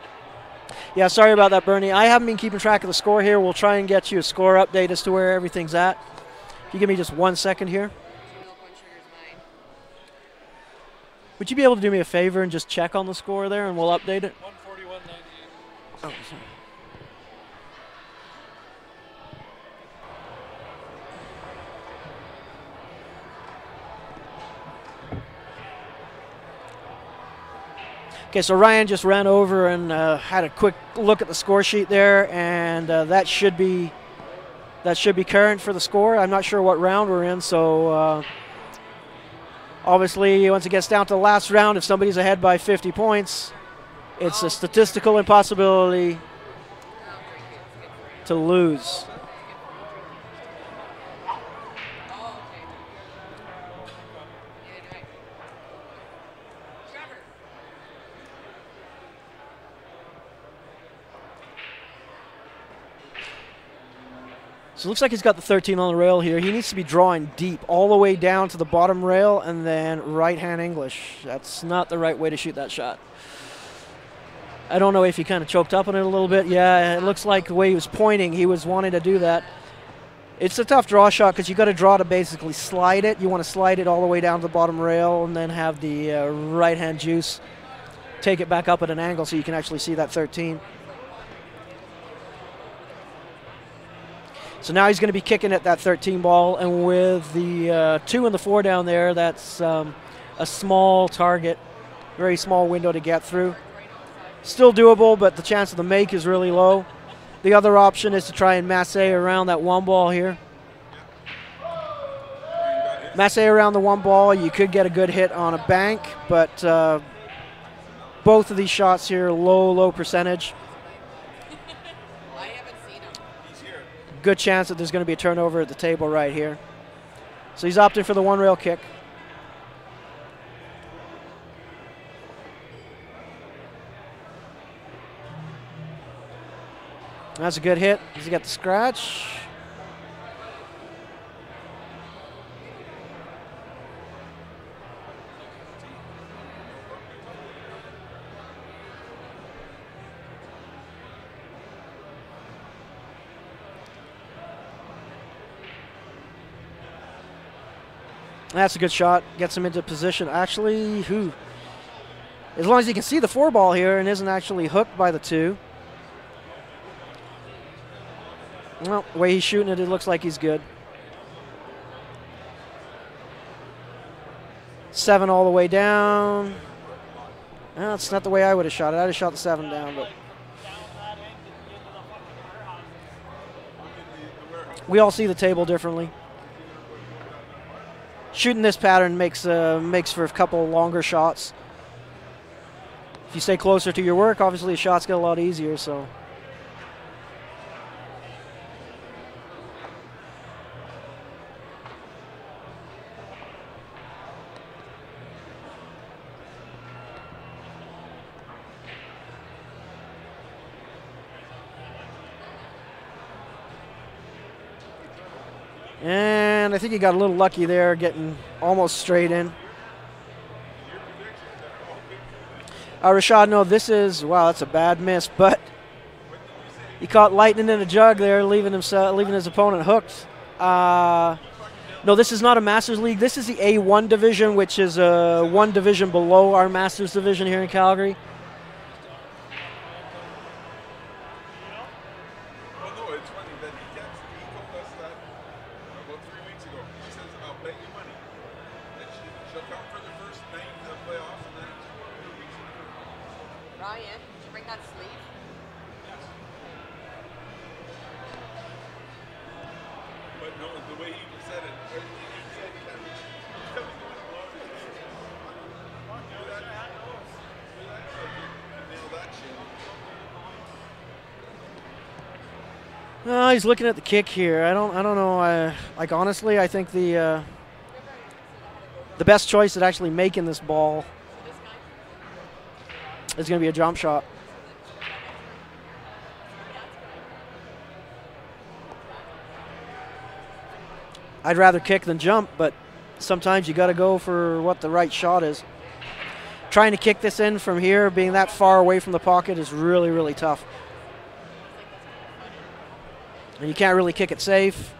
Yeah, sorry about that, Bernie. I haven't been keeping track of the score here. We'll try and get you a score update as to where everything's at. If you give me just 1 second here. Would you be able to do me a favor and just check on the score there, and we'll update it? 141.98. Oh, sorry. Okay, so Ryan just ran over and had a quick look at the score sheet there, and that should be current for the score. I'm not sure what round we're in, so. Obviously, once it gets down to the last round, if somebody's ahead by 50 points, it's a statistical impossibility to lose. So it looks like he's got the 13 on the rail here. He needs to be drawing deep all the way down to the bottom rail and then right-hand English. That's not the right way to shoot that shot. I don't know if he kind of choked up on it a little bit. Yeah, it looks like the way he was pointing, he was wanting to do that. It's a tough draw shot because you got to draw to basically slide it. You want to slide it all the way down to the bottom rail and then have the right-hand juice take it back up at an angle so you can actually see that 13. So now he's going to be kicking at that 13 ball, and with the 2 and the 4 down there, that's a small target, very small window to get through. Still doable, but the chance of the make is really low. The other option is to try and masse around that 1 ball here. Masse around the 1 ball, you could get a good hit on a bank, but both of these shots here, low percentage. I haven't seen him. Good chance that there's going to be a turnover at the table right here. So he's opting for the 1 rail kick. That's a good hit. Does he get the scratch? That's a good shot. Gets him into position. Actually, as long as he can see the 4 ball here and isn't actually hooked by the 2. Well, the way he's shooting it, it looks like he's good. 7 all the way down. Well, that's not the way I would have shot it. I'd have shot the 7 down, but we all see the table differently. Shooting this pattern makes for a couple longer shots. If you stay closer to your work, obviously the shots get a lot easier. So. And I think he got a little lucky there, getting almost straight in. Rashad, no, this is, wow, that's a bad miss, but he caught lightning in a jug there, leaving his opponent hooked. No, this is not a Masters League. This is the A1 division, which is 1 division below our Masters division here in Calgary. Ryan, did you bring that sleeve? But no, the way he said it, everything he said, he kept going along. Nail that shit. No, he's looking at the kick here. I don't know. Like honestly, I think the best choice at actually making this ball is going to be a jump shot. I'd rather kick than jump, but sometimes you got to go for what the right shot is. Trying to kick this in from here, being that far away from the pocket, is really, really tough. And you can't really kick it safe.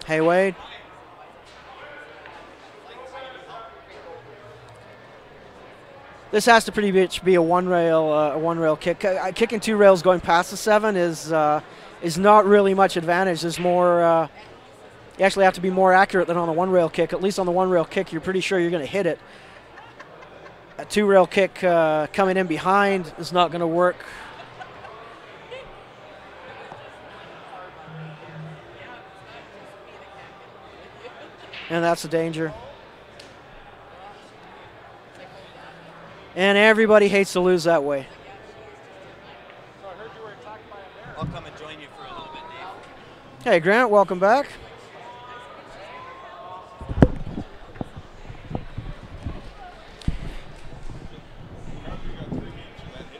Hey, Wade. This has to pretty much be a one rail kick. Kicking 2 rails going past the 7 is not really much advantage. There's more. You actually have to be more accurate than on a 1 rail kick. At least on the 1 rail kick, you're pretty sure you're going to hit it. A 2 rail kick coming in behind is not going to work. And that's the danger. And everybody hates to lose that way. I'll come and join you for a little bit, Dave. Hey, Grant, welcome back.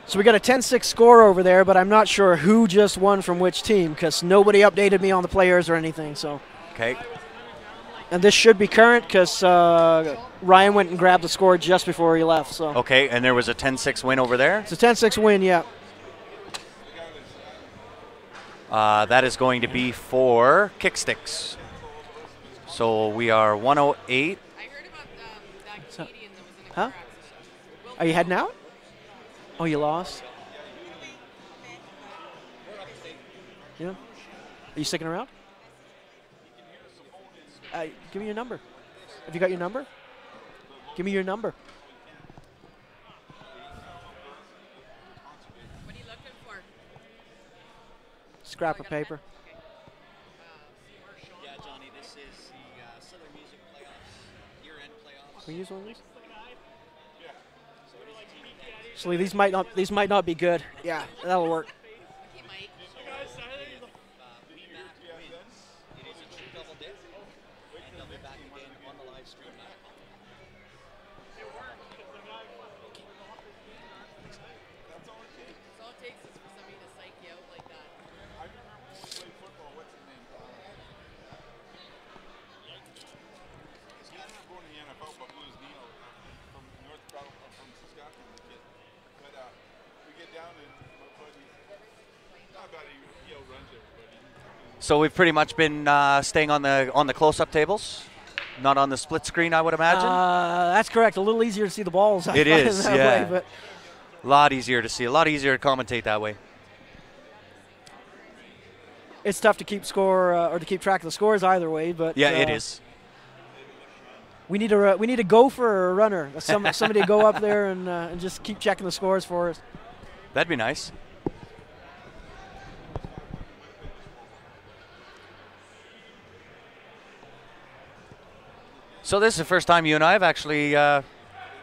So we got a 10-6 score over there, but I'm not sure who just won from which team because nobody updated me on the players or anything. So. Okay. And this should be current because Ryan went and grabbed the score just before he left. So. Okay, and there was a 10-6 win over there? It's a 10-6 win, yeah. That is going to be for kicksticks. So we are 108. I heard about that So- Canadian that was in a Huh? car accident. Are you heading out? Oh, you lost? Yeah. Are you sticking around? Give me your number. Have you got your number? Give me your number. What are you looking for? Scrap of paper. Yeah, Johnny, this is the Southern Music Playoffs, year-end playoffs. Can we use one of these? Actually, these might not be good. Yeah, that'll work. Hey, Mike. It is a true double dip, and they'll be back again on the live stream now. That's all it takes is for somebody to psych you out like that. I remember when we played football. What's his name? He ended up going to the NFL, but blew his knee out from from Saskatchewan. The kid. But we get down and my buddy, not bad. He outruns everybody. So we've pretty much been staying on the close-up tables, not on the split screen, I would imagine. That's correct. A little easier to see the balls. I It find is, that yeah. way, but A lot easier to see, a lot easier to commentate that way. it's tough to keep score or to keep track of the scores either way. But Yeah, it is. We need a gopher or a runner. Somebody to go up there and just keep checking the scores for us. That'd be nice. So this is the first time you and I have actually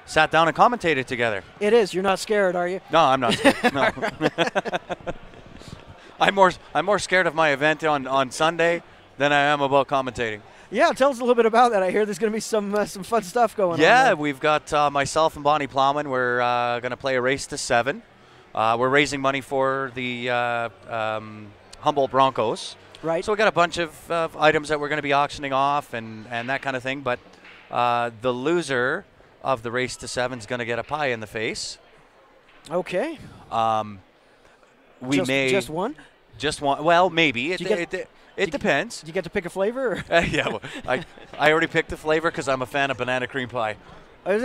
sat down and commentated together. It is. You're not scared, are you? No, I'm not scared. No. I'm more scared of my event on Sunday than I am about commentating. Yeah, tell us a little bit about that. I hear there's going to be some fun stuff going on. Yeah, there. we've got myself and Bonnie Plowman. We're going to play a race to 7. We're raising money for the Humboldt Broncos. Right. So we got a bunch of items that we're going to be auctioning off and that kind of thing. But the loser of the race to 7 is going to get a pie in the face. Okay. We may just one. just one. Well, maybe it Do you get- it depends. Do you get to pick a flavor? Or? Yeah, well, I already picked the flavor because I'm a fan of banana cream pie. I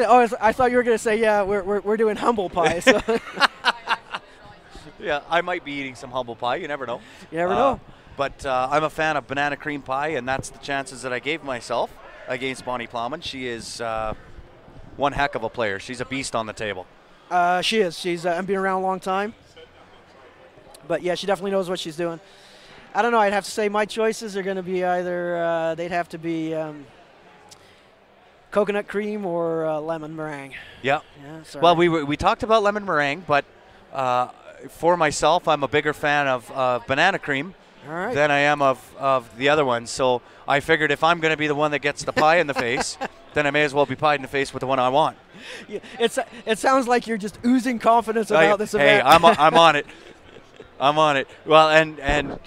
thought you were going to say, yeah, we're doing humble pie. So Yeah, I might be eating some humble pie. You never know. you never know. But I'm a fan of banana cream pie, and that's the chances that I gave myself against Bonnie Plowman. She is one heck of a player. She's a beast on the table. She is. She's been around a long time. But yeah, she definitely knows what she's doing. I don't know. I'd have to say my choices are going to be either they'd have to be coconut cream or lemon meringue. Yeah. Yeah. Sorry. Well, we talked about lemon meringue, but for myself, I'm a bigger fan of banana cream All right. than I am of the other ones. So I figured if I'm going to be the one that gets the pie in the face, then I may as well be pied in the face with the one I want. Yeah, it sounds like you're just oozing confidence about this Hey, event. I'm on it. I'm on it. Well, and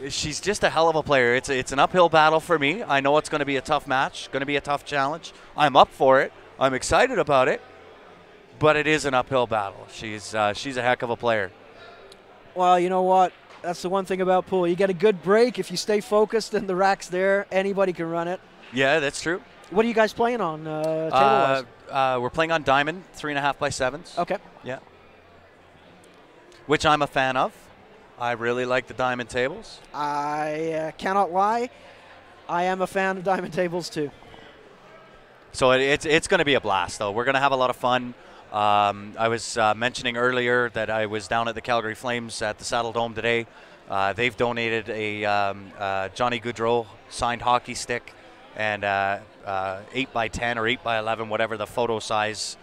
she's just a hell of a player. It's an uphill battle for me. I know it's going to be a tough match, going to be a tough challenge. I'm up for it. I'm excited about it, but it is an uphill battle. She's a heck of a player. Well, you know what? That's the one thing about pool. You get a good break if you stay focused and the rack's there. Anybody can run it. Yeah, that's true. What are you guys playing on table-wise? We're playing on diamond, 3.5 by 7s. Okay. Yeah. Which I'm a fan of. I really like the diamond tables. I cannot lie. I am a fan of diamond tables too. So it's going to be a blast, though. We're going to have a lot of fun. I was mentioning earlier that I was down at the Calgary Flames at the Saddle Dome today. They've donated a Johnny Gaudreau signed hockey stick and 8 by 10 or 8 by 11, whatever the photo size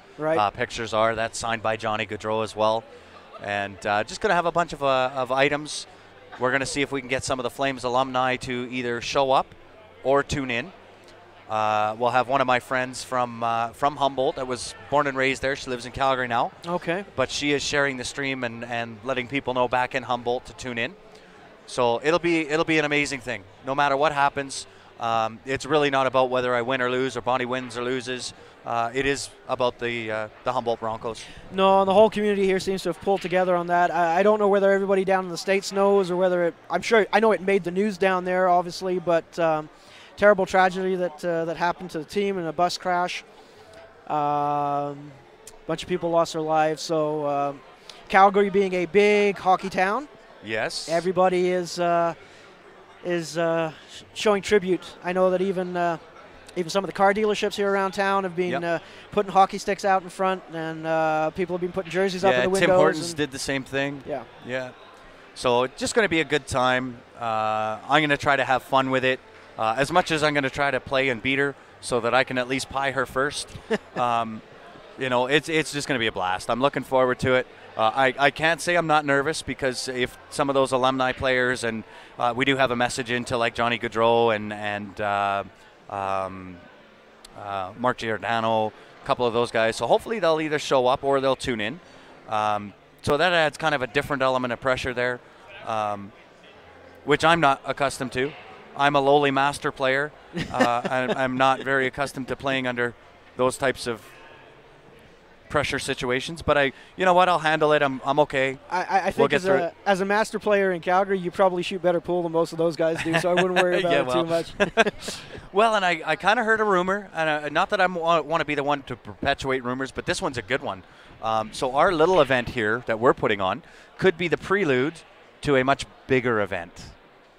pictures are. That's signed by Johnny Gaudreau as well. And just going to have a bunch of items. We're going to see if we can get some of the Flames alumni to either show up or tune in. We'll have one of my friends from Humboldt that was born and raised there. She lives in Calgary now. Okay. But she is sharing the stream and letting people know back in Humboldt to tune in. So it'll be an amazing thing. No matter what happens, It's really not about whether I win or lose or Bonnie wins or loses. It is about the Humboldt Broncos. No, and the whole community here seems to have pulled together on that. I don't know whether everybody down in the States knows or whether I know it made the news down there, obviously, but terrible tragedy that happened to the team in a bus crash. Bunch of people lost their lives. So Calgary being a big hockey town, Yes. everybody is showing tribute. I know that even some of the car dealerships here around town have been putting hockey sticks out in front, and people have been putting jerseys up in the windows. Tim Hortons did the same thing. Yeah. Yeah. So it's just going to be a good time. I'm going to try to have fun with it, as much as I'm going to try to play and beat her so that I can at least pie her first. It's just going to be a blast. I'm looking forward to it. I can't say I'm not nervous, because if some of those alumni players, and we do have a message into like Johnny Gaudreau and Mark Giordano, a couple of those guys. So hopefully they'll either show up or they'll tune in. So that adds kind of a different element of pressure there, which I'm not accustomed to. I'm a lowly master player. I'm not very accustomed to playing under those types of pressure situations, but you know what, I'll handle it. I'm okay. I think as a master player in Calgary, you probably shoot better pool than most of those guys do, so I wouldn't worry about it too much. Well, and I kind of heard a rumor, and not that I want to be the one to perpetuate rumors, but this one's a good one. So our little event here that we're putting on could be the prelude to a much bigger event.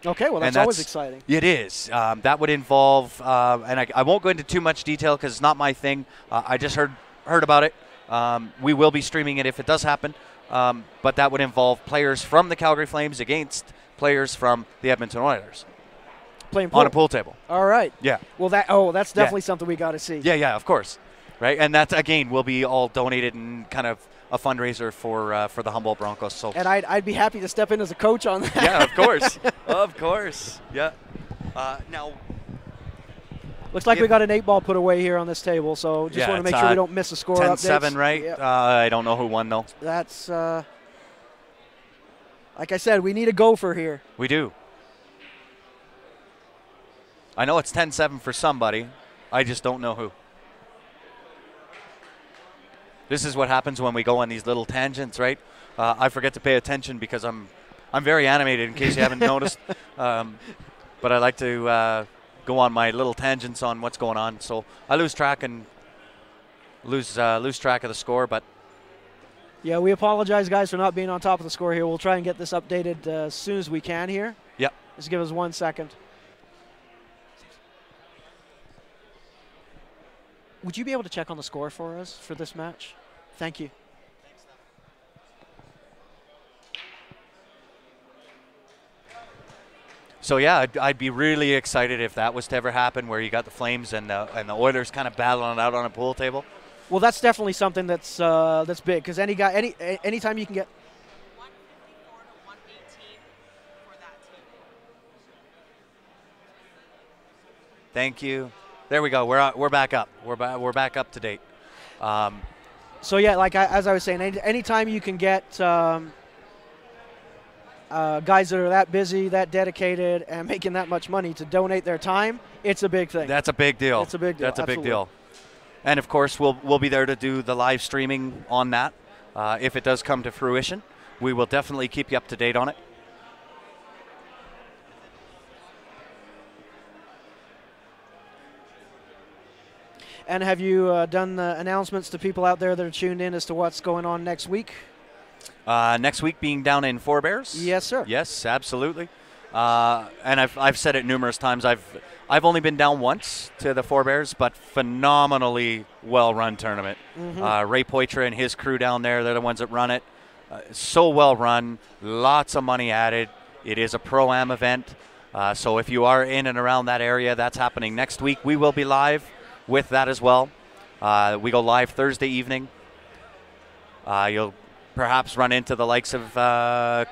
Okay, well, that's always exciting. It is. That would involve, and I won't go into too much detail because it's not my thing. I just heard about it. We will be streaming it if it does happen, but that would involve players from the Calgary Flames against players from the Edmonton Oilers. Playing pool. On a pool table. All right. Yeah. Well, that's definitely something we got to see. Yeah, of course. Right, and that, again, will be all donated and kind of a fundraiser for the Humboldt Broncos. So. And I'd be happy to step in as a coach on that. Yeah, of course. Of course. Yeah. Now. Looks like we got an 8-ball put away here on this table, so just want to make sure we don't miss a score 10-7, right? Yep. I don't know who won, though. That's, like I said, we need a gopher here. We do. I know it's 10-7 for somebody. I just don't know who. This is what happens when we go on these little tangents, right? I forget to pay attention because I'm very animated, in case you haven't noticed. But I like to go on my little tangents on what's going on. So I lose track and lose track of the score. But yeah, we apologize, guys, for not being on top of the score here. We'll try and get this updated as soon as we can here. Yep. Just give us 1 second. Would you be able to check on the score for us for this match? Thank you. So yeah, I'd be really excited if that was to ever happen, where you got the Flames and the Oilers kind of battling it out on a pool table. Well, that's definitely something that's big, because anytime you can get 154 to 118 for that team. Thank you. There we go. We're back up. We're back up to date. So yeah, like as I was saying, anytime you can get guys that are that busy, that dedicated, and making that much money to donate their time, it's a big thing. That's a big deal. It's a big deal. That's absolutely. a big deal. And of course, we'll be there to do the live streaming on that. If it does come to fruition, we will definitely keep you up to date on it. And have you done the announcements to people out there that are tuned in as to what's going on next week? Next week being down in Forebears? Yes, sir. Yes, absolutely. And I've said it numerous times. I've only been down once to the Forebears, but phenomenally well-run tournament. Mm-hmm. Ray Poitras and his crew down there, they're the ones that run it. So well-run, lots of money added. It is a Pro-Am event. So if you are in and around that area, that's happening next week. We will be live with that as well. We go live Thursday evening. You'll perhaps run into the likes of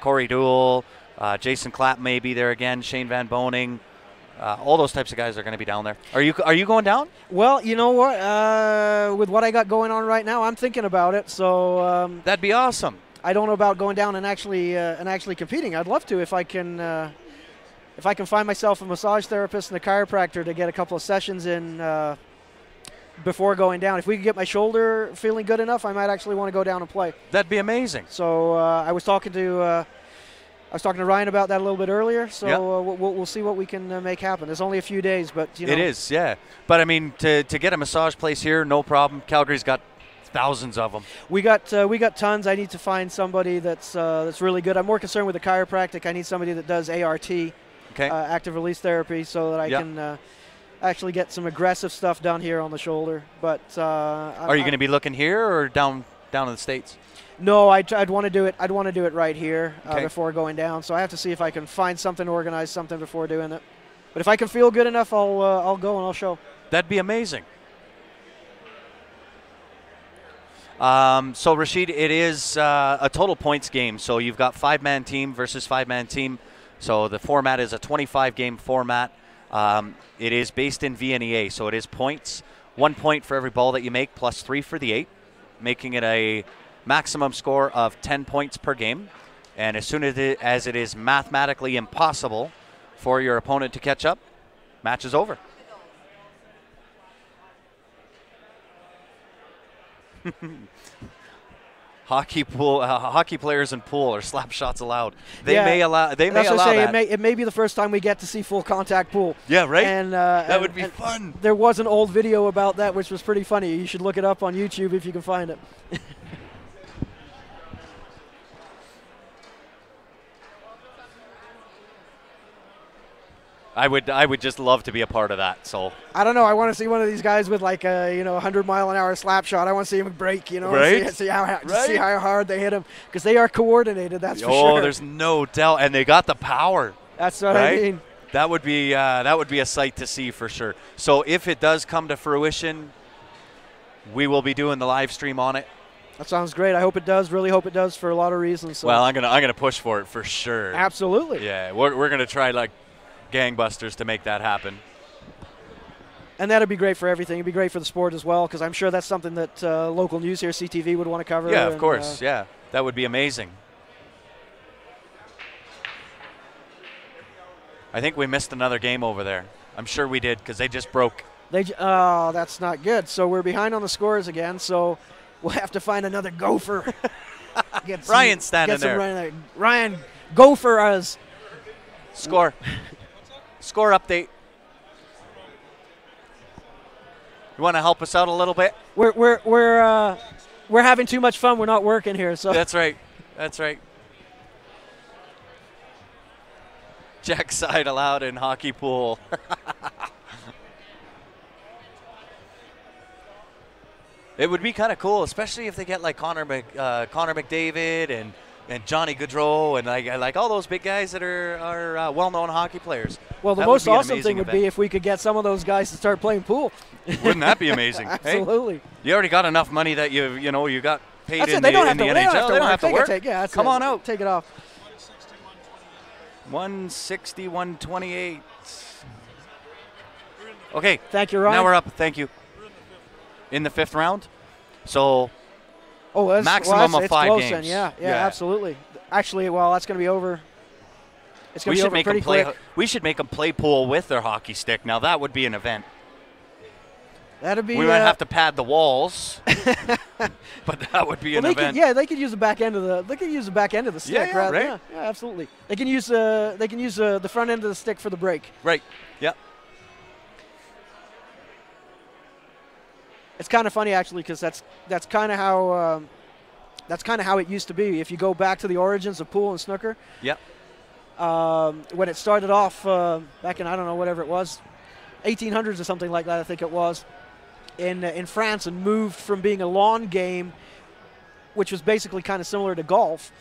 Corey Dool, Jason Clapp may be there again, Shane Van Boning. All those types of guys are going to be down there. Are you going down? Well, you know what? With what I got going on right now, I'm thinking about it. So that'd be awesome. I don't know about going down and actually competing. I'd love to if I can if I can find myself a massage therapist and a chiropractor to get a couple of sessions in before going down. If we could get my shoulder feeling good enough, I might actually want to go down and play. That'd be amazing. So I was talking to Ryan about that a little bit earlier. So Yep. we'll see what we can make happen. There's only a few days, but you know. It is, yeah. But I mean, to get a massage place here, no problem. Calgary's got thousands of them. We got tons. I need to find somebody that's really good. I'm more concerned with the chiropractic. I need somebody that does ART, Okay. active release therapy, so that I Yep. can actually get some aggressive stuff done here on the shoulder. But Are you going to be looking here or down in the States? No, I'd want to do it. I'd want to do it right here Okay. before going down. So I have to see if I can find something, organize something before doing it. But if I can feel good enough, I'll go and I'll show. That'd be amazing. So Rashid, it is a total points game. So you've got 5-man team versus 5-man team. So the format is a 25-game format. It is based in VNEA, so it is points. 1 point for every ball that you make, plus 3 for the 8, making it a maximum score of 10 points per game. And as soon as it is mathematically impossible for your opponent to catch up, match is over. Hockey players in pool are slap shots allowed. They may allow. They may That's what allow I say. that. It may be the first time we get to see full contact pool. Yeah, right. And that would be fun. There was an old video about that, which was pretty funny. You should look it up on YouTube if you can find it. I would just love to be a part of that. So I don't know. I want to see one of these guys with like a 100-mile-an-hour slap shot. I want to see him break. Right? See how hard they hit him, because they are coordinated. That's for sure. Oh, there's no doubt, and they got the power. That's what right? I mean. That would be a sight to see for sure. So if it does come to fruition, we will be doing the live stream on it. That sounds great. I hope it does. Really hope it does for a lot of reasons. So. Well, I'm gonna push for it for sure. Absolutely. Yeah, we're gonna try like gangbusters to make that happen. And that'd be great for everything. It'd be great for the sport as well, because I'm sure that's something that local news here, CTV, would want to cover. Yeah, of course. Yeah, that would be amazing. I think we missed another game over there. I'm sure we did, because they just broke. Oh, that's not good. So we're behind on the scores again. So we'll have to find another gopher. Ryan's standing there. Ryan, go for us. Score. Score update. You want to help us out a little bit? We're having too much fun. We're not working here. So That's right. That's right. Jack side allowed in hockey pool. It would be kind of cool, especially if they get like Connor McDavid and Johnny Gaudreau and like all those big guys that are well-known hockey players. Well, the That most would be an awesome amazing thing would event. be if we could get some of those guys to start playing pool. Wouldn't that be amazing? Absolutely. Hey, you already got enough money that you got paid That's in it. They the, don't have in to. the They don't NHL. have to They don't work. have to They can work. take- yeah, that's Come it. on out. Take it off. 160, 128. Okay. Thank you, Ryan. Now we're up. Thank you. In the 5th round. So Oh, that's, maximum of it's 5 close games. Then. Yeah, Yeah. absolutely. Actually, well, that's going to be over. It's going we to be should over make pretty them play. quick. We should make them play pool with their hockey stick. Now that would be an event. That'd be. We might have to pad the walls, but that would be an event. They could use the back end of the. They could use the back end of the stick. Yeah, rather, right. Yeah, absolutely. They can use the front end of the stick for the break. Right. Yeah. It's kind of funny actually, because that's kind of how it used to be. If you go back to the origins of pool and snooker, Yeah. when it started off back in, I don't know, whatever it was, 1800s or something like that, I think it was, in France, and moved from being a lawn game, which was basically kind of similar to golf.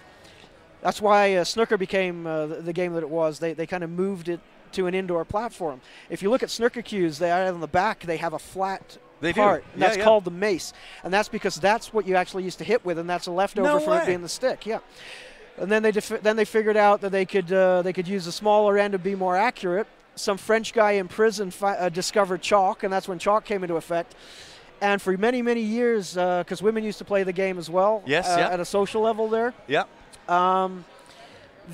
That's why snooker became the game that it was. They kind of moved it to an indoor platform. If you look at snooker cues, they on the back they have a flat They do. part. And Yeah, that's yeah. called the mace, and that's because that's what you actually used to hit with, and that's a leftover No from it way. being the stick. Yeah. And then they figured out that they could use a smaller end to be more accurate. Some French guy in prison discovered chalk, and that's when chalk came into effect. And for many, many years, because women used to play the game as well, Yes, yeah. at a social level there, Yeah.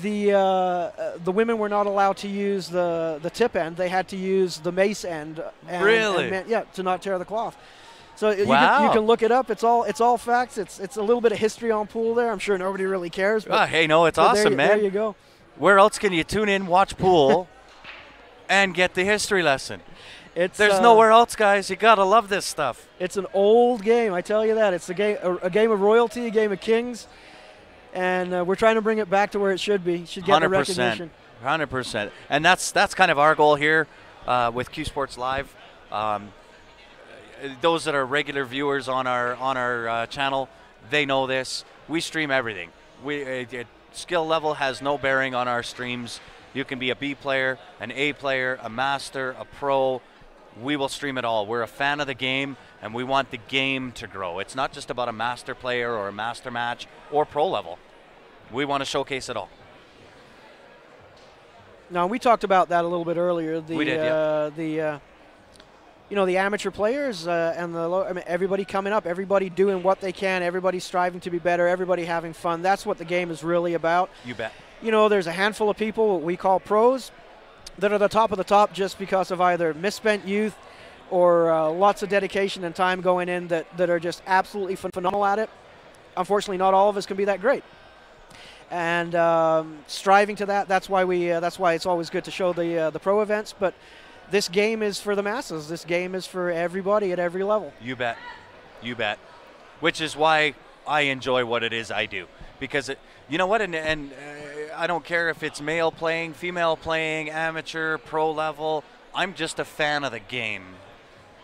the women were not allowed to use the tip end. They had to use the mace end. Really? Yeah, to not tear the cloth. So you Wow. can look it up. It's all facts. It's a little bit of history on pool there. I'm sure nobody really cares. But, Hey, no, it's but awesome, man. There you go. Where else can you tune in, watch pool, and get the history lesson? There's nowhere else, guys. You gotta love this stuff. It's an old game, I tell you that. It's a game of royalty, a game of kings, and we're trying to bring it back to where it should be. Should get the recognition. 100%. And that's kind of our goal here with Q Sports Live. Those that are regular viewers on our channel, they know this. We stream everything. Skill level has no bearing on our streams. You can be a B player, an A player, a master, a pro. We will stream it all. We're a fan of the game, and we want the game to grow. It's not just about a master player or a master match or pro level. We want to showcase it all. Now, we talked about that a little bit earlier. We did, yeah. The amateur players and everybody coming up, everybody doing what they can, everybody striving to be better, everybody having fun. That's what the game is really about. You bet. There's a handful of people, what we call pros, that are the top of the top just because of either misspent youth or lots of dedication and time going in that are just absolutely phenomenal at it. Unfortunately, not all of us can be that great. And striving to that, that's why it's always good to show the pro events. But this game is for the masses. This game is for everybody at every level. You bet. You bet. Which is why I enjoy what it is I do. Because, you know what, and I don't care if it's male playing, female playing, amateur, pro level. I'm just a fan of the game.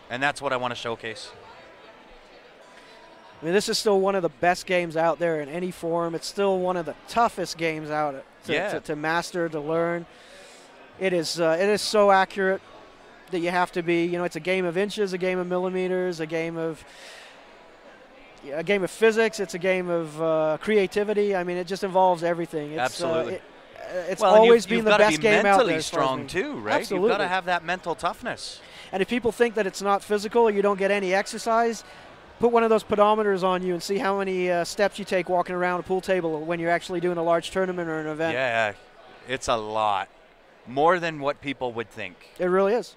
And that's what I want to showcase. I mean, this is still one of the best games out there in any form. It's still one of the toughest games out to master, to learn. It is so accurate that you have to be, it's a game of inches, a game of millimeters, a game of physics, it's a game of creativity. I mean, it just involves everything. Absolutely. It's always been the best game out there. You've got to be mentally strong too, right? Absolutely. You've got to have that mental toughness. And if people think that it's not physical or you don't get any exercise, put one of those pedometers on you and see how many steps you take walking around a pool table when you're actually doing a large tournament or an event. Yeah, it's a lot. More than what people would think. It really is.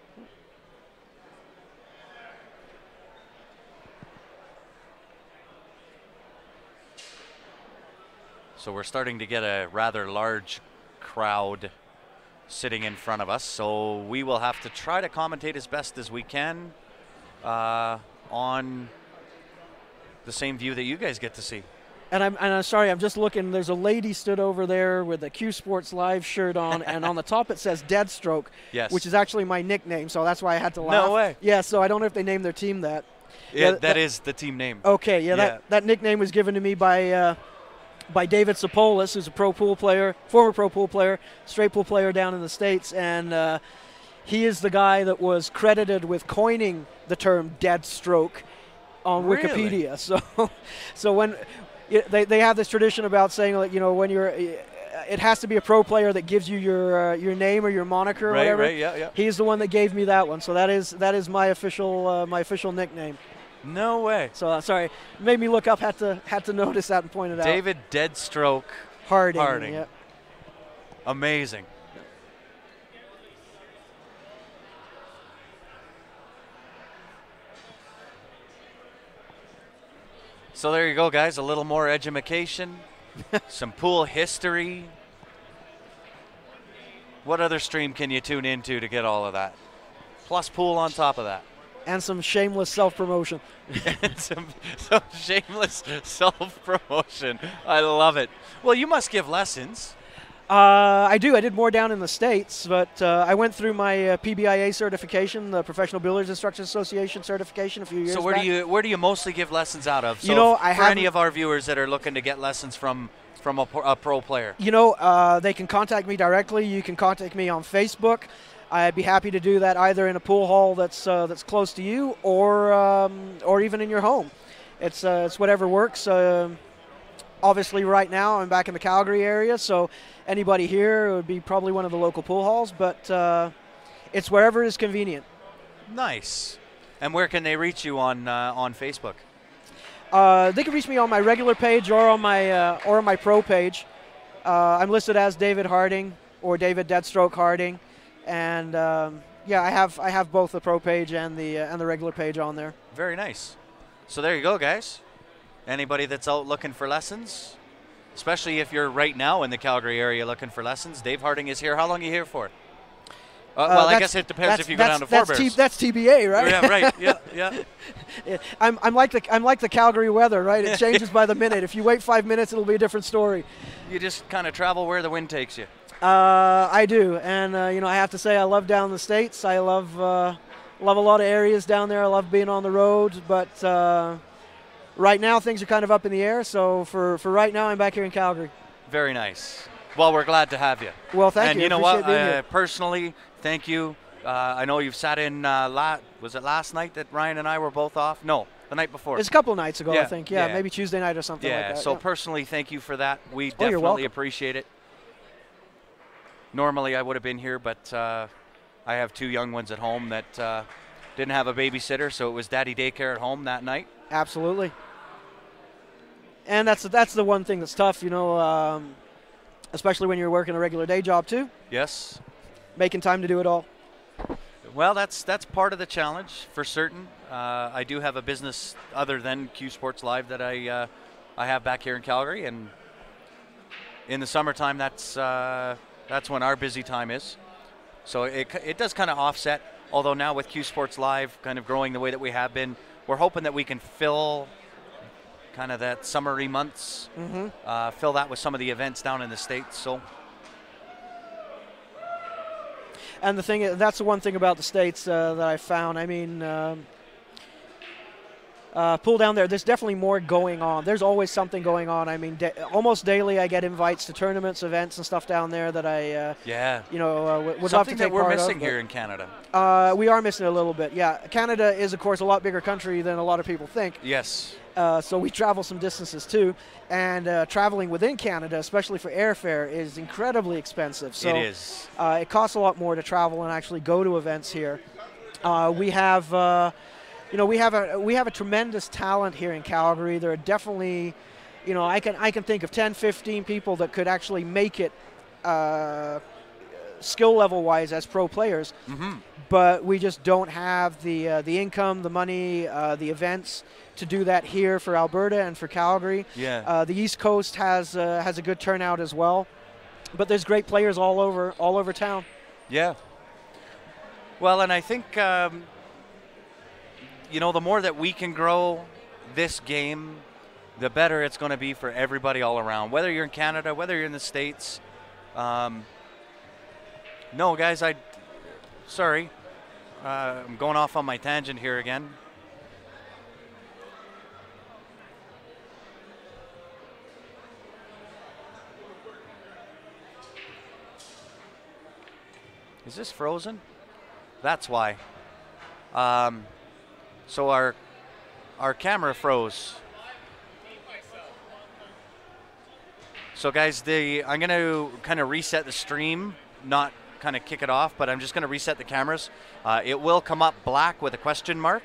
So we're starting to get a rather large crowd sitting in front of us. So we will have to try to commentate as best as we can on the same view that you guys get to see. And I'm sorry, I'm just looking. There's a lady stood over there with a Q Sports Live shirt on, and on the top it says Deadstroke, yes, which is actually my nickname, so that's why I had to laugh. No way. Yeah, so I don't know if they named their team that. Yeah, that is the team name. Okay, yeah. That nickname was given to me by David Sapolis, who's a pro pool player, former pro pool player, straight pool player down in the States, and he is the guy that was credited with coining the term Deadstroke on Wikipedia. So when they have this tradition about saying, like, when you're, it has to be a pro player that gives you your name or your moniker or whatever. Right, yeah. He's the one that gave me that one. So that is my official nickname. No way. So sorry, made me look up. Had to notice that and point it out. David Deadstroke Harding. Yeah. Amazing. So there you go, guys. A little more edumacation, some pool history. What other stream can you tune into to get all of that? Plus pool on top of that. And some shameless self-promotion. And some shameless self-promotion. I love it. Well, you must give lessons. I do. I did more down in the States, but I went through my PBIA certification, the Professional Billiards Instructors Association certification, a few years back. So where do you mostly give lessons out of? So for any of our viewers that are looking to get lessons from a pro player. They can contact me directly. You can contact me on Facebook. I'd be happy to do that either in a pool hall that's close to you or even in your home. It's whatever works. Obviously, right now I'm back in the Calgary area, so anybody here would be probably one of the local pool halls, but it's wherever is convenient. Nice. And where can they reach you on Facebook? They can reach me on my regular page or on my pro page. I'm listed as David Harding or David Deadstroke Harding, and yeah, I have both the pro page and the regular page on there. Very nice. So there you go, guys. Anybody that's out looking for lessons, especially if you're right now in the Calgary area looking for lessons, Dave Harding is here. How long are you here for? Well, I guess it depends if you go down to Forebears. That's TBA, right? Yeah, right. Yeah. Yeah, I'm like the Calgary weather, right? It changes by the minute. If you wait 5 minutes, it'll be a different story. You just kind of travel where the wind takes you. I do, and you know, I have to say I love down the States. I love a lot of areas down there. I love being on the road, but right now things are kind of up in the air. So for right now, I'm back here in Calgary. Very nice. Well, we're glad to have you. Well, thank you. And you know Appreciate what? being here. Personally, thank you. I know you've sat in. Was it last night that Ryan and I were both off? No, the night before. It's a couple of nights ago, Yeah, I think. Yeah, yeah. maybe Tuesday night or something like that. So yeah. personally, thank you for that. We you're definitely welcome. appreciate it. Normally, I would have been here, but I have 2 young ones at home that didn't have a babysitter, so it was daddy daycare at home that night. Absolutely. And that's the one thing that's tough, you know, especially when you're working a regular day job too. Yes. Making time to do it all. Well, that's part of the challenge for certain. I do have a business other than Q Sports Live that I have back here in Calgary, and in the summertime, that's when our busy time is. So it does kind of offset. Although now with Q Sports Live kind of growing the way that we have been, we're hoping that we can fill kind of that summery months, fill that with some of the events down in the States. So. And that's the one thing about the States that I found. I mean, pool down there, there's definitely more going on. There's always something going on. I mean, almost daily I get invites to tournaments, events, and stuff down there that I, would love to Something take that we're part missing of, here in Canada. We are missing a little bit, yeah. Canada is, of course, a lot bigger country than a lot of people think. Yes. So we travel some distances too, and traveling within Canada, especially for airfare, is incredibly expensive. So it is. It costs a lot more to travel and actually go to events here. We have a tremendous talent here in Calgary. There are definitely, I can think of 10, 15 people that could actually make it skill level wise as pro players. But we just don't have the income, the money, the events to do that here for Alberta and for Calgary. Yeah. The East Coast has a good turnout as well, but there's great players all over town. Yeah. Well, and I think the more that we can grow this game, the better it's going to be for everybody all around. Whether you're in Canada, whether you're in the States. No, guys, sorry. I'm going off on my tangent here again. Is this frozen? That's why. So our camera froze. So guys, I'm going to kind of reset the stream, not kind of kick it off, but I'm just going to reset the cameras. It will come up black with a question mark.